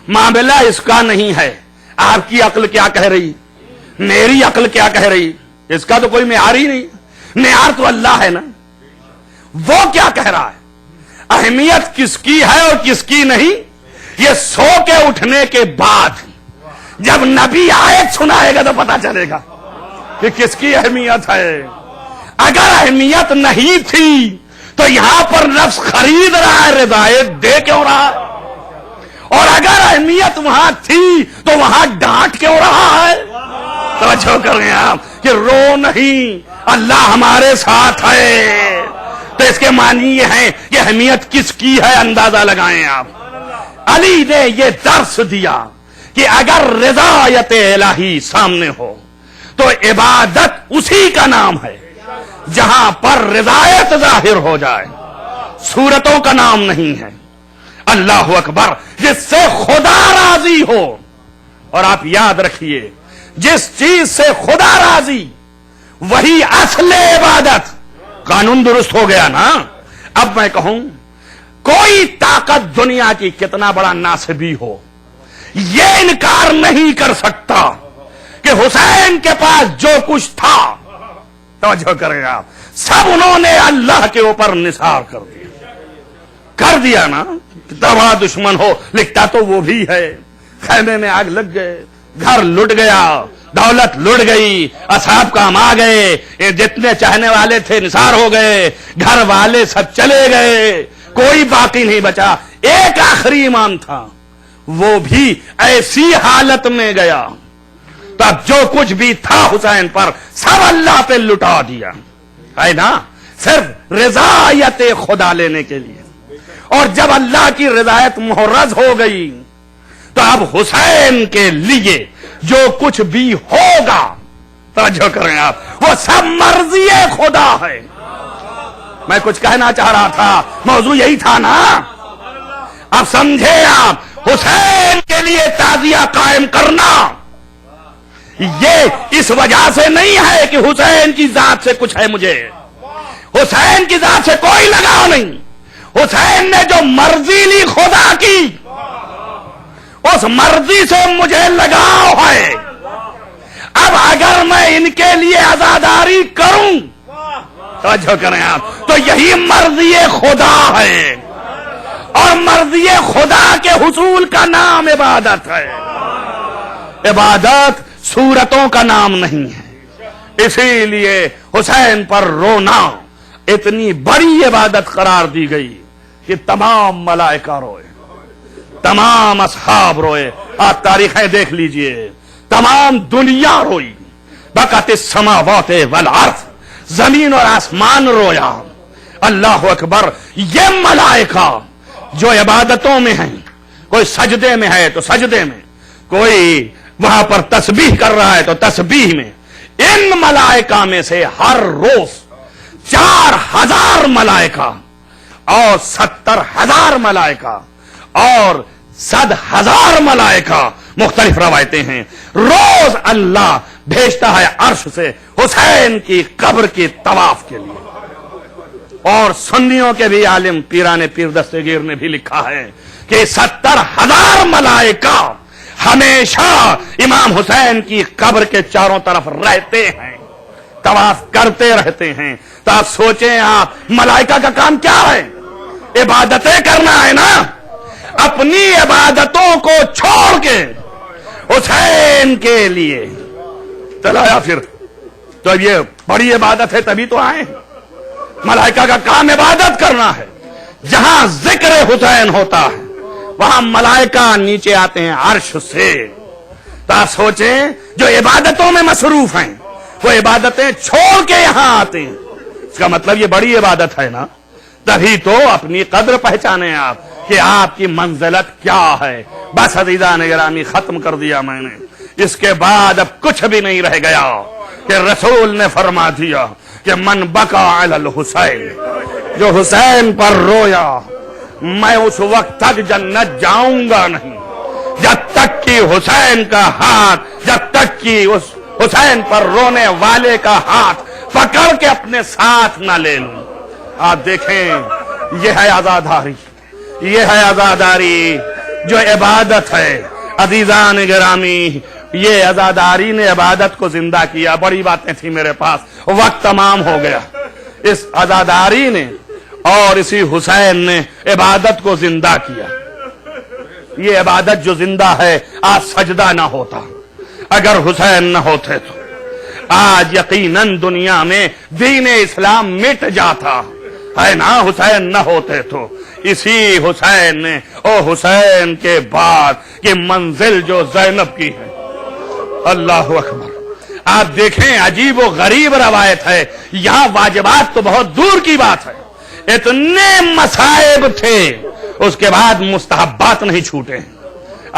معاملہ اس کا نہیں ہے آپ کی عقل کیا کہہ رہی، میری عقل کیا کہہ رہی، اس کا تو کوئی معیار ہی نہیں. معیار تو اللہ ہے نا، وہ کیا کہہ رہا ہے. اہمیت کس کی ہے اور کس کی نہیں، یہ سو کے اٹھنے کے بعد جب نبی آیت سنائے گا تو پتا چلے گا کہ کس کی اہمیت ہے. اگر اہمیت نہیں تھی تو یہاں پر نفس خرید رہا ہے، رضایت دے کیوں رہا ہے، اور اگر اہمیت وہاں تھی تو وہاں ڈانٹ کیوں رہا ہے. توجہ کریں آپ کہ رو نہیں، اللہ ہمارے ساتھ ہے. تو اس کے معنی یہ ہے کہ اہمیت کس کی ہے، اندازہ لگائیں آپ. علی نے یہ درس دیا کہ اگر رضایت الہی سامنے ہو تو عبادت اسی کا نام ہے جہاں پر رضایت ظاہر ہو جائے، صورتوں کا نام نہیں ہے. اللہ اکبر، جس سے خدا راضی ہو. اور آپ یاد رکھیے جس چیز سے خدا راضی وہی اصل عبادت. قانون درست ہو گیا نا. اب میں کہوں کوئی طاقت دنیا کی کتنا بڑا ناصبی ہو یہ انکار نہیں کر سکتا کہ حسین کے پاس جو کچھ تھا، توجہ کریں آپ، سب انہوں نے اللہ کے اوپر نثار کر دیا نا. کتنا بڑا دشمن ہو لکھتا تو وہ بھی ہے. خیمے میں آگ لگ گئے، گھر لٹ گیا، دولت لٹ گئی، اصحاب کام آ گئے، جتنے چاہنے والے تھے نثار ہو گئے، گھر والے سب چلے گئے، کوئی باقی نہیں بچا. ایک آخری ایمان تھا وہ بھی ایسی حالت میں گیا تو اب جو کچھ بھی تھا حسین پر سب اللہ پہ لٹا دیا ہے نا، صرف رضایت خدا لینے کے لیے. اور جب اللہ کی رضایت محرز ہو گئی تو اب حسین کے لیے جو کچھ بھی ہوگا، توجہ کریں آپ، وہ سب مرضی خدا ہے. میں کچھ کہنا چاہ رہا تھا، موضوع یہی تھا نا. اب سمجھے آپ، حسین کے لیے تعزیہ قائم کرنا یہ اس وجہ سے نہیں ہے کہ حسین کی ذات سے کچھ ہے مجھے، حسین کی ذات سے کوئی لگاؤ نہیں. حسین نے جو مرضی لی خدا کی، اس مرضی سے مجھے لگاؤ ہے. اب اگر میں ان کے لیے عزاداری کروں، توجہ کریں آپ، تو یہی مرضی خدا ہے، اور مرضی خدا کے حصول کا نام عبادت ہے. عبادت صورتوں کا نام نہیں ہے. اسی لیے حسین پر رونا اتنی بڑی عبادت قرار دی گئی کہ تمام ملائکہ روئے، تمام اصحاب روئے. آپ تاریخیں دیکھ لیجئے، تمام دنیا روئی. بقت السماوات والارض، زمین اور آسمان رویا. اللہ اکبر. یہ ملائکہ جو عبادتوں میں ہیں، کوئی سجدے میں ہے تو سجدے میں، کوئی وہاں پر تسبیح کر رہا ہے تو تسبیح میں، ان ملائکہ میں سے ہر روز 4000 ملائکہ اور 70,000 ملائکہ اور 100,000 ملائکہ، مختلف روایتیں ہیں، روز اللہ بھیجتا ہے عرش سے حسین کی قبر کی طواف کے لیے. اور سنیوں کے بھی عالم پیران پیر دستگیر نے بھی لکھا ہے کہ 70,000 ملائکہ ہمیشہ امام حسین کی قبر کے چاروں طرف رہتے ہیں، طواف کرتے رہتے ہیں. تو آپ سوچیں، آپ ملائکہ کا کام کیا ہے؟ عبادتیں کرنا ہے نا. اپنی عبادتوں کو چھوڑ کے حسین کے لیے چلایا. پھر تو یہ بڑی عبادت ہے، تبھی تو آئے. ملائکہ کا کام عبادت کرنا ہے. جہاں ذکر حسین ہوتا ہے وہاں ملائکہ نیچے آتے ہیں عرش سے. تو آپ سوچیں جو عبادتوں میں مصروف ہیں وہ عبادتیں چھوڑ کے یہاں آتے ہیں، اس کا مطلب یہ بڑی عبادت ہے نا. تبھی تو اپنی قدر پہچانے آپ کہ آپ کی منزلت کیا ہے. بس عزیزان گرامی، ختم کر دیا میں نے. اس کے بعد اب کچھ بھی نہیں رہ گیا کہ رسول نے فرما دیا کہ من بقا علی الحسین، جو حسین پر رویا میں اس وقت تک جنت جاؤں گا نہیں جب تک کہ حسین کا ہاتھ، جب تک کہ اس حسین پر رونے والے کا ہاتھ پکڑ کے اپنے ساتھ نہ لے لوں۔ آپ دیکھیں یہ ہے عزاداری، یہ ہے عزاداری جو عبادت ہے۔ عزیزان گرامی، یہ عزاداری نے عبادت کو زندہ کیا۔ بڑی باتیں تھی میرے پاس، وقت تمام ہو گیا۔ اس عزاداری نے اور اسی حسین نے عبادت کو زندہ کیا۔ یہ عبادت جو زندہ ہے، آج سجدہ نہ ہوتا اگر حسین نہ ہوتے تو، آج یقیناً دنیا میں دین اسلام مٹ جاتا ہے نا، حسین نہ ہوتے تو۔ اسی حسین نے، او حسین کے بعد کی منزل جو زینب کی ہے، اللہ اکبر۔ آپ دیکھیں عجیب و غریب روایت ہے، یہاں واجبات تو بہت دور کی بات ہے، اتنے مصائب تھے، اس کے بعد مستحبات نہیں چھوٹے۔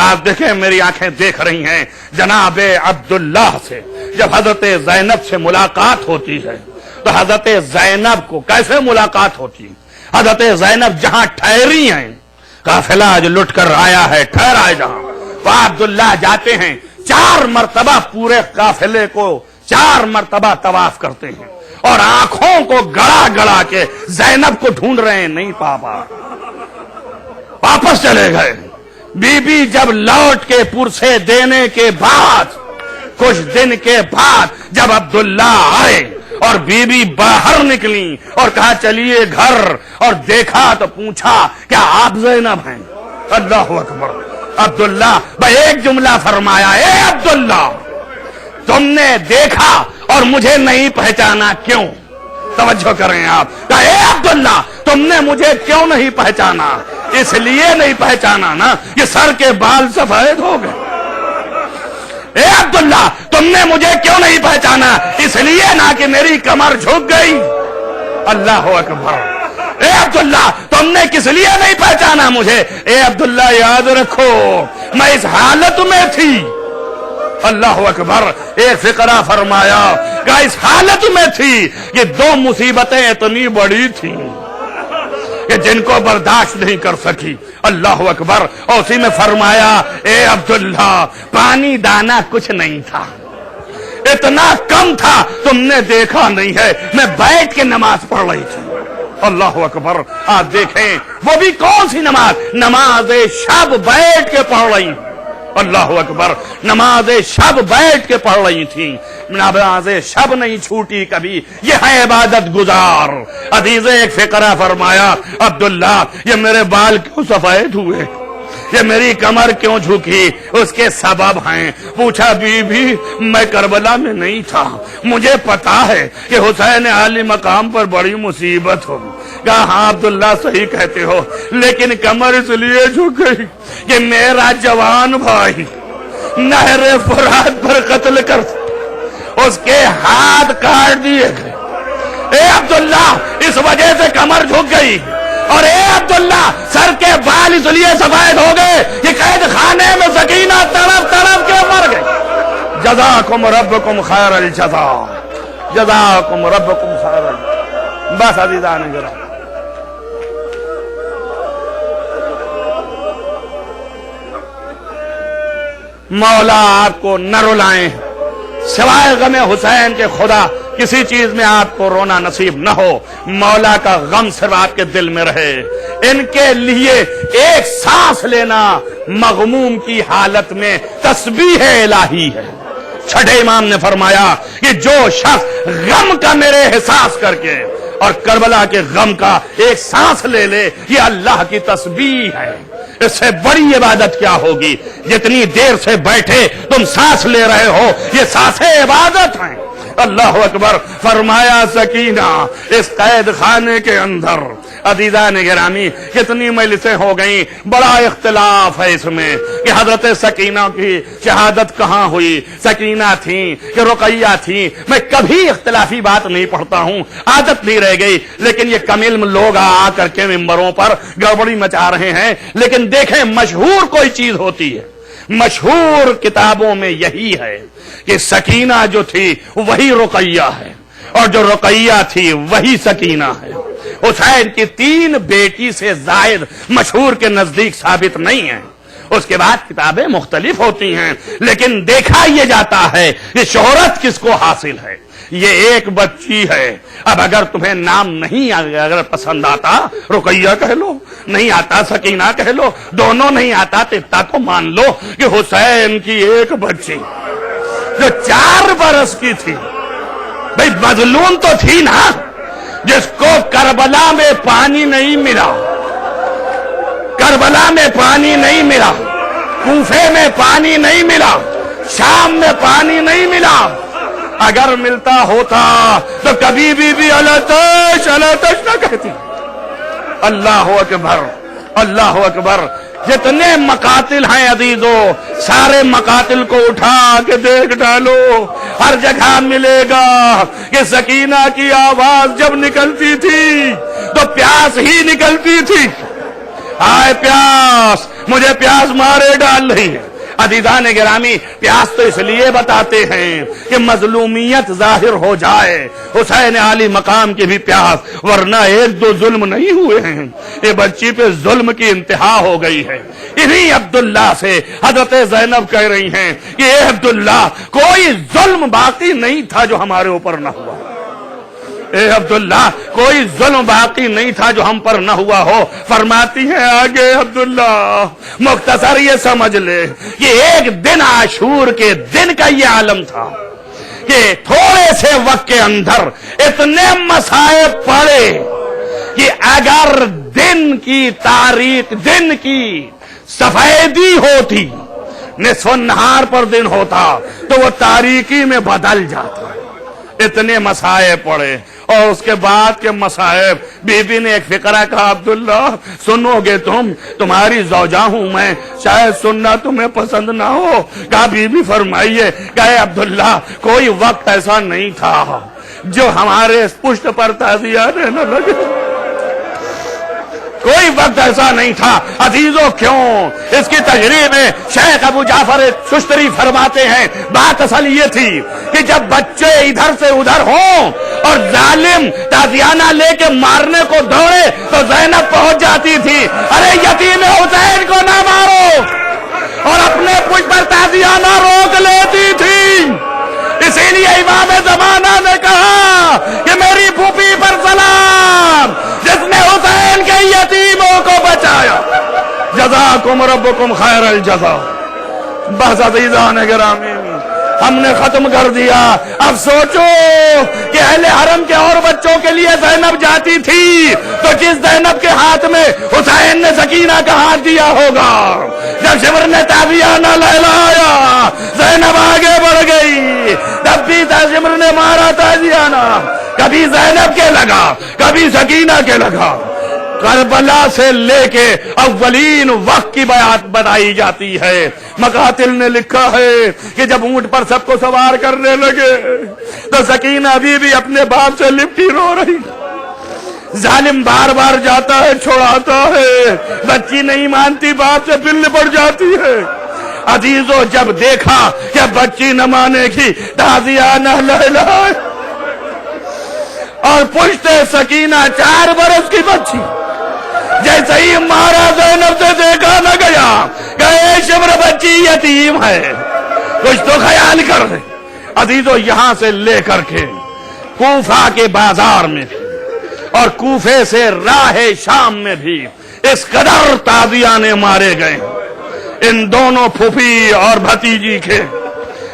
آپ دیکھیں میری آنکھیں دیکھ رہی ہیں، جناب عبداللہ سے جب حضرت زینب سے ملاقات ہوتی ہے تو حضرت زینب کو کیسے ملاقات ہوتی ہے؟ حضرت زینب جہاں ٹھہری ہیں، قافلہ جو لٹ کر آیا ہے ٹھہرا ہے جہاں، تو عبداللہ جاتے ہیں 4 مرتبہ پورے قافلے کو 4 مرتبہ طواف کرتے ہیں اور آنکھوں کو گڑا گڑا کے زینب کو ڈھونڈ رہے ہیں، نہیں پاپا، واپس چلے گئے۔ بی بی جب لوٹ کے پرسے دینے کے بعد کچھ دن کے بعد جب عبداللہ آئے اور بی بی باہر نکلی اور کہا چلیے گھر، اور دیکھا تو پوچھا کیا آپ زینب ہیں؟ اللہ اکبر۔ عبداللہ بھائی ایک جملہ فرمایا، اے عبداللہ تم نے دیکھا اور مجھے نہیں پہچانا کیوں؟ توجہ کریں آپ، کہا اے عبداللہ تم نے مجھے کیوں نہیں پہچانا؟ اس لیے نہیں پہچانا نا کہ سر کے بال سفید ہو گئے۔ اے عبداللہ تم نے مجھے کیوں نہیں پہچانا؟ اس لیے نا کہ میری کمر جھک گئی۔ اللہ اکبر۔ اے عبداللہ تم نے کس لیے نہیں پہچانا مجھے؟ اے عبداللہ یاد رکھو میں اس حالت میں تھی۔ اللہ اکبر۔ ایک فقرہ فرمایا کہ اس حالت میں تھی کہ 2 مصیبتیں اتنی بڑی تھیں کہ جن کو برداشت نہیں کر سکی۔ اللہ اکبر۔ اور اسی میں فرمایا اے عبداللہ پانی دانا کچھ نہیں تھا، اتنا کم تھا تم نے دیکھا نہیں ہے، میں بیٹھ کے نماز پڑھ رہی تھی۔ اللہ اکبر۔ آپ دیکھیں وہ بھی کون سی نماز؟ نماز شب بیٹھ کے پڑھ رہی، اللہ اکبر، نماز شب بیٹھ کے پڑھ رہی تھی، نماز شب نہیں چھوٹی کبھی، یہ ہے عبادت گزار۔ عزیز ایک فقرہ فرمایا عبداللہ یہ میرے بال کیوں سفید ہوئے، یہ میری کمر کیوں جھکی؟ اس کے سبب ہیں۔ پوچھا بی بی میں کربلا میں نہیں تھا، مجھے پتا ہے کہ حسین عالی مقام پر بڑی مصیبت ہو۔ کہا ہاں عبداللہ صحیح کہتے ہو، لیکن کمر اس لیے جھک گئی کہ میرا جوان بھائی نہر فرات پر قتل کر اس کے ہاتھ کاٹ دیے گئے۔ اے عبداللہ اس وجہ سے کمر جھک گئی، اور اے عبداللہ سر کے بال اس لیے سفید ہو گئے کہ قید خانے میں سکینہ تڑپ تڑپ کے مر گئی۔ جزاکم ربکم خیر الجزا، جزاکم ربکم خیر الجزا۔ بس عزیزان گرامی، مولا آپ کو نہ رلائیں، سوائے غم حسین کے خدا کسی چیز میں آپ کو رونا نصیب نہ ہو۔ مولا کا غم صرف آپ کے دل میں رہے۔ ان کے لیے ایک سانس لینا مغموم کی حالت میں تسبیح الہی ہے۔ چھٹے امام نے فرمایا کہ جو شخص غم کا میرے احساس کر کے اور کربلا کے غم کا ایک سانس لے لے، یہ اللہ کی تسبیح ہے۔ اس سے بڑی عبادت کیا ہوگی؟ جتنی دیر سے بیٹھے تم سانس لے رہے ہو، یہ سانسیں عبادت ہیں۔ اللہ اکبر۔ فرمایا سکینہ اس قید خانے کے اندر، عزیزان گرامی کتنی مجلسیں ہو گئیں، بڑا اختلاف ہے اس میں کہ حضرت سکینہ کی شہادت کہاں ہوئی، سکینہ تھیں کہ رقیہ تھیں۔ میں کبھی اختلافی بات نہیں پڑھتا ہوں، عادت نہیں رہ گئی، لیکن یہ کم علم لوگ آ کر کے ممبروں پر گڑبڑی مچا رہے ہیں۔ لیکن دیکھیں مشہور کوئی چیز ہوتی ہے، مشہور کتابوں میں یہی ہے کہ سکینہ جو تھی وہی رقیہ ہے، اور جو رقیہ تھی وہی سکینہ ہے۔ حسین کی 3 بیٹی سے زائد مشہور کے نزدیک ثابت نہیں ہے۔ اس کے بعد کتابیں مختلف ہوتی ہیں، لیکن دیکھا یہ جاتا ہے کہ شہرت کس کو حاصل ہے، یہ ایک بچی ہے۔ اب اگر تمہیں نام نہیں اگر پسند آتا رقیہ کہہ لو، نہیں آتا سکینہ کہہ لو، دونوں نہیں آتا تو اتنا تو مان لو کہ حسین کی ایک بچی جو 4 برس کی تھی، بھئی مظلوم تو تھی نا، جس کو کربلا میں پانی نہیں ملا، کربلا میں پانی نہیں ملا، کوفے میں پانی نہیں ملا، شام میں پانی نہیں ملا، اگر ملتا ہوتا تو کبھی بھی الاتش الاتش نہ کہتی۔ اللہ اکبر، اللہ اکبر۔ جتنے مقاتل ہیں عزیزو، سارے مقاتل کو اٹھا کے دیکھ ڈالو، ہر جگہ ملے گا کہ سکینہ کی آواز جب نکلتی تھی تو پیاس ہی نکلتی تھی۔ آئے پیاس، مجھے پیاس مارے ڈال رہی ہے۔ عزیزان گرامی، پیاس تو اس لیے بتاتے ہیں کہ مظلومیت ظاہر ہو جائے۔ حسین عالی مقام کی بھی پیاس، ورنہ 1-2 ظلم نہیں ہوئے ہیں، یہ بچی پہ ظلم کی انتہا ہو گئی ہے۔ انہی عبداللہ سے حضرت زینب کہہ رہی ہیں کہ اے عبداللہ، کوئی ظلم باقی نہیں تھا جو ہمارے اوپر نہ ہوا، اے عبداللہ کوئی ظلم باقی نہیں تھا جو ہم پر نہ ہوا ہو۔ فرماتی ہیں آگے عبداللہ، مختصر یہ سمجھ لے کہ ایک دن عاشور کے دن کا یہ عالم تھا کہ تھوڑے سے وقت کے اندر اتنے مصائب پڑے کہ اگر دن کی تاریخ، دن کی سفیدی ہوتی، نصف النہار پر دن ہوتا تو وہ تاریکی میں بدل جاتا۔ اتنے مصائب پڑے، اور اس کے بعد کے مصائب، بی بی نے ایک فقرہ کہا، عبداللہ سنو گے تم، تمہاری زوجہ ہوں میں، شاید سننا تمہیں پسند نہ ہو۔ کہا بی بی فرمائیے۔ کہے عبداللہ، کوئی وقت ایسا نہیں تھا جو ہمارے پشت پر تعزیہ نہ لگے، کوئی وقت ایسا نہیں تھا۔ عزیزو کیوں؟ اس کی تشریح میں شیخ ابو جعفر ششتری فرماتے ہیں، بات اصل یہ تھی کہ جب بچے ادھر سے ادھر ہوں اور ظالم تازیانہ لے کے مارنے کو دوڑے تو زینب پہنچ جاتی تھی، ارے یتیم حسین کو نہ مارو، اور اپنے پشت پر تازیانہ روک لیتی تھی۔ اسی لیے امام زمانہ نے کہا کہ میری پھوپھی پر سلام، جس نے حسین کے یتیموں کو بچایا، جزاکم ربکم خیر الجزا۔ بس عزیزان گرامی، ہم نے ختم کر دیا۔ اب سوچو کہ اہل حرم کے اور بچوں کے لیے زینب جاتی تھی تو جس زینب کے ہاتھ میں حسین نے سکینہ کا ہاتھ دیا ہوگا، جب شمر نے تعزیانہ لہلایا زینب آگے بڑھ گئی، تب بھی شمر نے مارا تعزیانہ، کبھی زینب کے لگا کبھی سکینہ کے لگا۔ کربلا سے لے کے اولین وقت کی بات بتائی جاتی ہے۔ مقاتل نے لکھا ہے کہ جب اونٹ پر سب کو سوار کرنے لگے تو سکینہ ابھی بھی اپنے باپ سے لپٹی رو رہی، ظالم بار بار جاتا ہے چھوڑاتا ہے، بچی نہیں مانتی، باپ سے پھر لپٹ جاتی ہے۔ عزیزو جب دیکھا کہ بچی نہ مانے گی، تعزیانہ لہلائے، اور پشت سکینہ 4 برس کی بچی، جیسے ہی مارا زینب سے دیکھا نہ گیا، کہے شمر بچی یتیم ہے، کچھ تو خیال کر لے۔ عزیزو یہاں سے لے کر کے کوفہ کے بازار میں بھی اور کوفے سے راہ شام میں بھی اس قدر تازیانے مارے گئے ان دونوں پھوپھی اور بھتیجی کے،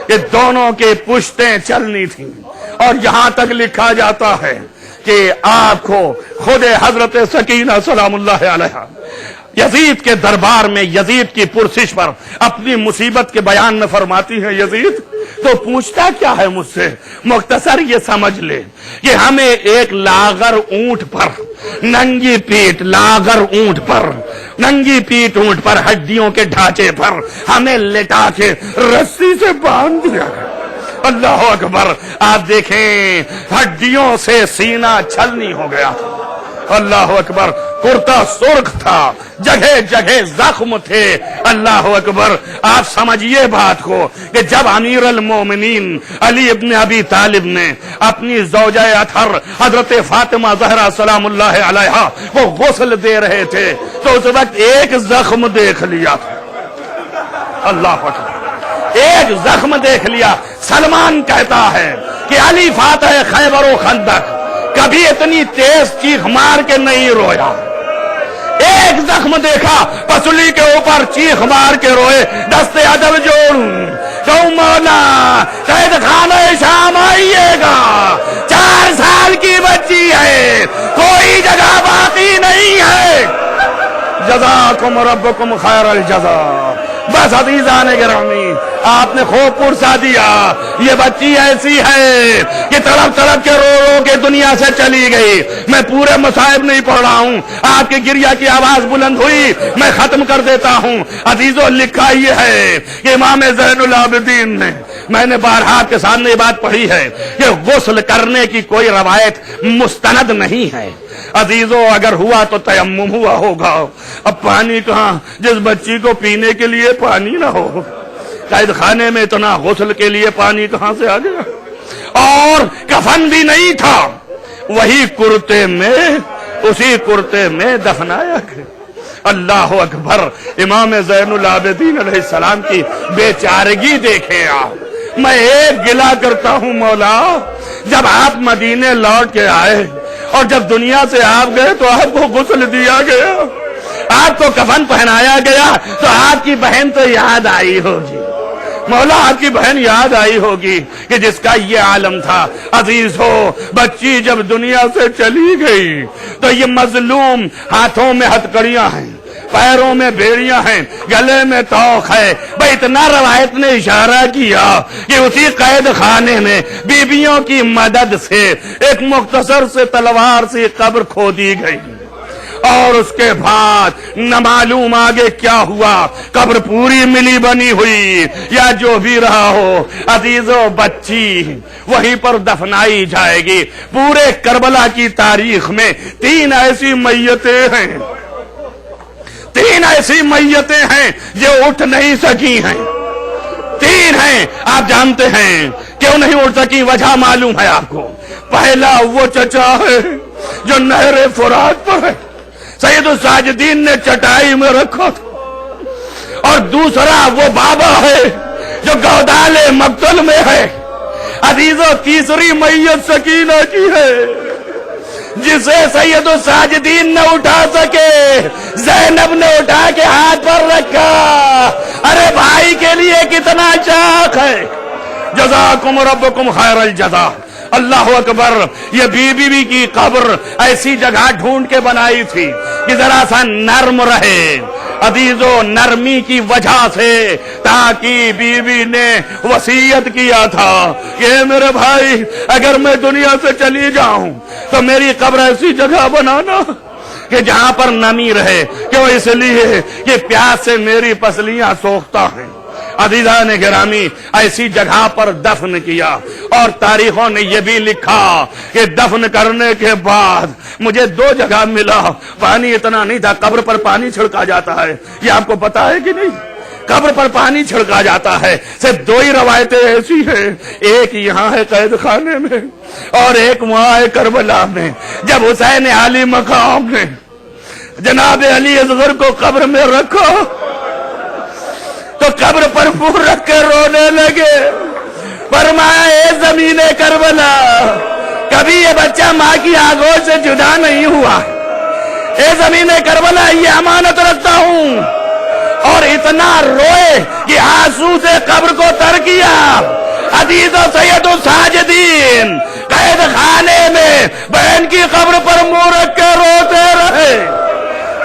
کہ دونوں کے پشتیں چلنی تھیں، اور یہاں تک لکھا جاتا ہے کہ آپ کو خود حضرت سکینہ سلام اللہ علیہ یزید کے دربار میں یزید کی پرسش پر اپنی مصیبت کے بیان میں فرماتی ہیں، یزید تو پوچھتا کیا ہے مجھ سے؟ مختصر یہ سمجھ لے کہ ہمیں ایک لاغر اونٹ پر، ننگی پیٹ لاغر اونٹ پر، ننگی پیٹ اونٹ پر، ہڈیوں کے ڈھانچے پر ہمیں لٹا کے رسی سے باندھ دیا گیا۔ اللہ اکبر۔ آپ دیکھیں ہڈیوں سے سینہ چھلنی ہو گیا، اللہ اکبر، کرتا سرخ تھا، جگہ جگہ زخم تھے، اللہ اکبر۔ آپ سمجھیے بات کو کہ جب امیر المومنین علی ابن ابی طالب نے اپنی زوجہ اطہر حضرت فاطمہ زہرا سلام اللہ علیہا کو غسل دے رہے تھے تو اس وقت ایک زخم دیکھ لیا تھا، اللہ اکبر، ایک زخم دیکھ لیا۔ سلمان کہتا ہے کہ علی فاتح خیبر و خندق کبھی اتنی تیز چیخ مار کے نہیں رویا، ایک زخم دیکھا پسلی کے اوپر چیخ مار کے روئے، دست ادب جوڑوں تو مولا قید خانہ شام آئیے گا، 4 سال کی بچی ہے، کوئی جگہ باقی نہیں ہے، جزاکم ربکم خیر الجزا۔ بس عزیزان گرامی، آپ نے خوب پرسا دیا، یہ بچی ایسی ہے کہ تڑپ تڑپ کے رو رو کے دنیا سے چلی گئی۔ میں پورے مصائب نہیں پڑھ رہا ہوں، آپ کی گریہ کی آواز بلند ہوئی، میں ختم کر دیتا ہوں۔ عزیزو، لکھا یہ ہے کہ امام زین العابدین نے، میں نے بارہا آپ کے سامنے یہ بات پڑھی ہے کہ غسل کرنے کی کوئی روایت مستند نہیں ہے۔ عزیزو، اگر ہوا تو تیمم ہوا ہوگا، اب پانی کہاں، جس بچی کو پینے کے لیے پانی نہ ہو، قید خانے میں اتنا غسل کے لیے پانی کہاں سے آ گیا؟ اور کفن بھی نہیں تھا، وہی کرتے میں، اسی کرتے میں دفنایا گیا۔ اللہ اکبر، امام زین العابدین علیہ السلام کی بے چارگی دیکھیں آپ۔ میں ایک گلہ کرتا ہوں مولا، جب آپ مدینے لوٹ کے آئے اور جب دنیا سے آپ گئے تو آپ کو غسل دیا گیا، آپ کو کفن پہنایا گیا، تو آپ کی بہن تو یاد آئی ہوگی، مولا آپ کی بہن یاد آئی ہوگی کہ جس کا یہ عالم تھا۔ عزیز ہو، بچی جب دنیا سے چلی گئی تو یہ مظلوم ہاتھوں میں ہتکڑیاں ہیں، پیروں میں بیڑیاں ہیں، گلے میں توق ہے۔ بھئی اتنا روایت نے اشارہ کیا کہ اسی قید خانے میں بیبیوں کی مدد سے ایک مختصر سے تلوار سے قبر کھودی گئی، اور اس کے بعد نہ معلوم آگے کیا ہوا، قبر پوری ملی بنی ہوئی یا جو بھی رہا ہو، عزیزو بچی وہیں پر دفنائی جائے گی۔ پورے کربلا کی تاریخ میں 3 ایسی میتیں ہیں، 3 ایسی میتیں ہیں جو اٹھ نہیں سکی ہیں، 3 ہیں۔ آپ جانتے ہیں کیوں نہیں اٹھ سکی؟ وجہ معلوم ہے آپ کو۔ پہلا وہ چچا ہے جو نہر فرات پر ہے، سید الساجدین نے چٹائی میں رکھا تھا، اور دوسرا وہ بابا ہے جو گودال مقتل میں ہے۔ عزیزو، تیسری میت سکینہ کی ہے جسے سید الساجدین نہ اٹھا سکے، زینب نے اٹھا کے ہاتھ پر رکھا۔ ارے بھائی کے لیے کتنا چاک ہے۔ جزاکم ربکم خیر الجزا۔ اللہ اکبر، یہ بی بی کی قبر ایسی جگہ ڈھونڈ کے بنائی تھی کہ ذرا سا نرم رہے، عزیزو، نرمی کی وجہ سے، تاکہ بی بی نے وصیت کیا تھا کہ میرے بھائی اگر میں دنیا سے چلی جاؤں تو میری قبر ایسی جگہ بنانا کہ جہاں پر نمی رہے۔ کیوں؟ اس لیے کہ پیاس سے میری پسلیاں سوکھتا ہیں۔ عزیزان گرامی، ایسی جگہ پر دفن کیا، اور تاریخوں نے یہ بھی لکھا کہ دفن کرنے کے بعد مجھے 2 جگہ ملا، پانی اتنا نہیں تھا، قبر پر پانی چھڑکا جاتا ہے، یہ آپ کو پتا ہے کہ نہیں؟ قبر پر پانی چھڑکا جاتا ہے۔ صرف 2 ہی روایتیں ایسی ہیں، ایک یہاں ہے قید خانے میں، اور ایک وہاں ہے کربلا میں، جب حسین علی مقام نے جناب علی اصغر کو قبر میں رکھا تو قبر پر منہ رکھ کے رونے لگے، فرمایا اے زمین کربلا، کبھی یہ بچہ ماں کی آگوش سے جدا نہیں ہوا، اے زمین کربلا یہ امانت رکھتا ہوں۔ اور اتنا روئے کہ آنسو سے قبر کو تر کیا۔ عزیز و سید الساجدین قید خانے میں بہن کی قبر پر منہ رکھ کے روتے رہے۔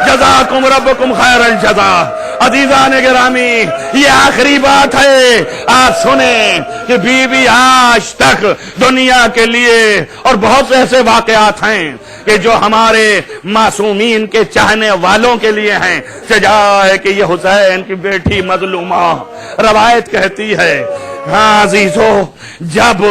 جزاکم ربکم خیر الجزا۔ عزیزان گرامی، یہ آخری بات ہے، آپ سنیں کہ بی بی آج تک دنیا کے لیے، اور بہت سے ایسے واقعات ہیں کہ جو ہمارے معصومین کے چاہنے والوں کے لیے ہیں، سجائے کہ یہ حسین کی بیٹی مظلومہ، روایت کہتی ہے ہاں عزیزو، جب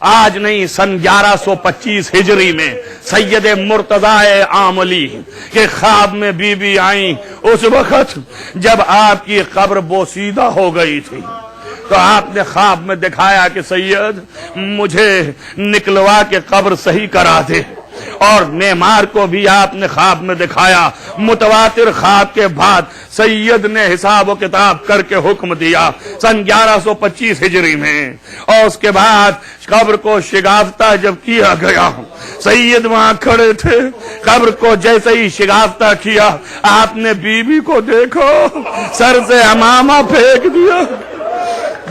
آج نہیں سن 1125 ہجری میں سید مرتضی عاملی کے خواب میں بی بی آئیں، اس وقت جب آپ کی قبر بوسیدہ ہو گئی تھی تو آپ نے خواب میں دکھایا کہ سید مجھے نکلوا کے قبر صحیح کرا دے، اور معمار کو بھی آپ نے خواب میں دکھایا۔ متواتر خواب کے بعد سید نے حساب و کتاب کر کے حکم دیا سن 1125 ہجری میں، اور اس کے بعد قبر کو شگافتہ جب کیا گیا، سید وہاں کھڑے تھے، قبر کو جیسے ہی شگافتہ کیا آپ نے بی بی کو دیکھو، سر سے عمامہ پھینک دیا۔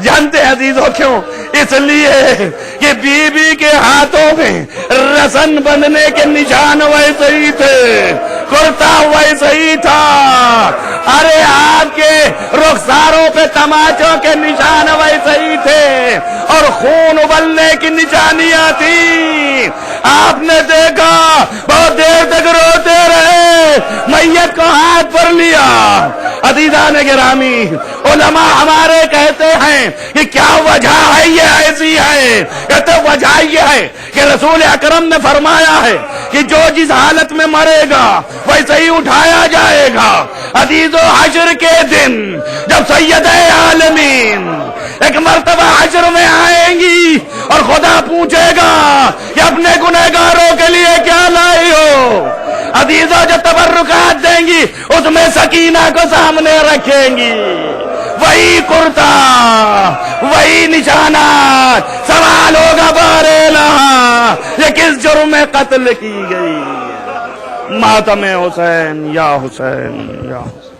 جانتے عزیزوں کیوں؟ اس لیے کہ بی بی کے ہاتھوں میں رسن بندھنے کے نشان ویسے ہی تھے، کرتا ویسے ہی تھا، ارے آپ کے رخساروں پہ تماچوں کے نشان ویسے ہی تھے، اور خون ابلنے کی نشانیاں تھیں۔ آپ نے دیکھا، بہت دیر تک روتے رہے، میت کو ہاتھ پر لیا۔ عزیزان گرامی، علماء ہمارے کہتے ہیں کہ کیا وجہ ہے یہ ایسی ہے؟ کہتے وجہ یہ ہے کہ رسول اکرم نے فرمایا ہے کہ جو جس حالت میں مرے گا ویسے ہی اٹھایا جائے گا۔ عزیزو، حشر کے دن جب سید عالمین ایک مرتبہ حشر میں آئیں گی اور خدا پوچھے گا کہ اپنے گنہگاروں کے لیے کیا لائی ہو، عزیزو جو تبرکات دیں گی اس میں سکینہ کو سامنے رکھیں گی، وہی کرتا، وہی نشانات۔ سوال ہوگا بارے یہ کس جرم میں قتل کی گئی؟ ماتم حسین یا حسین یا حسین۔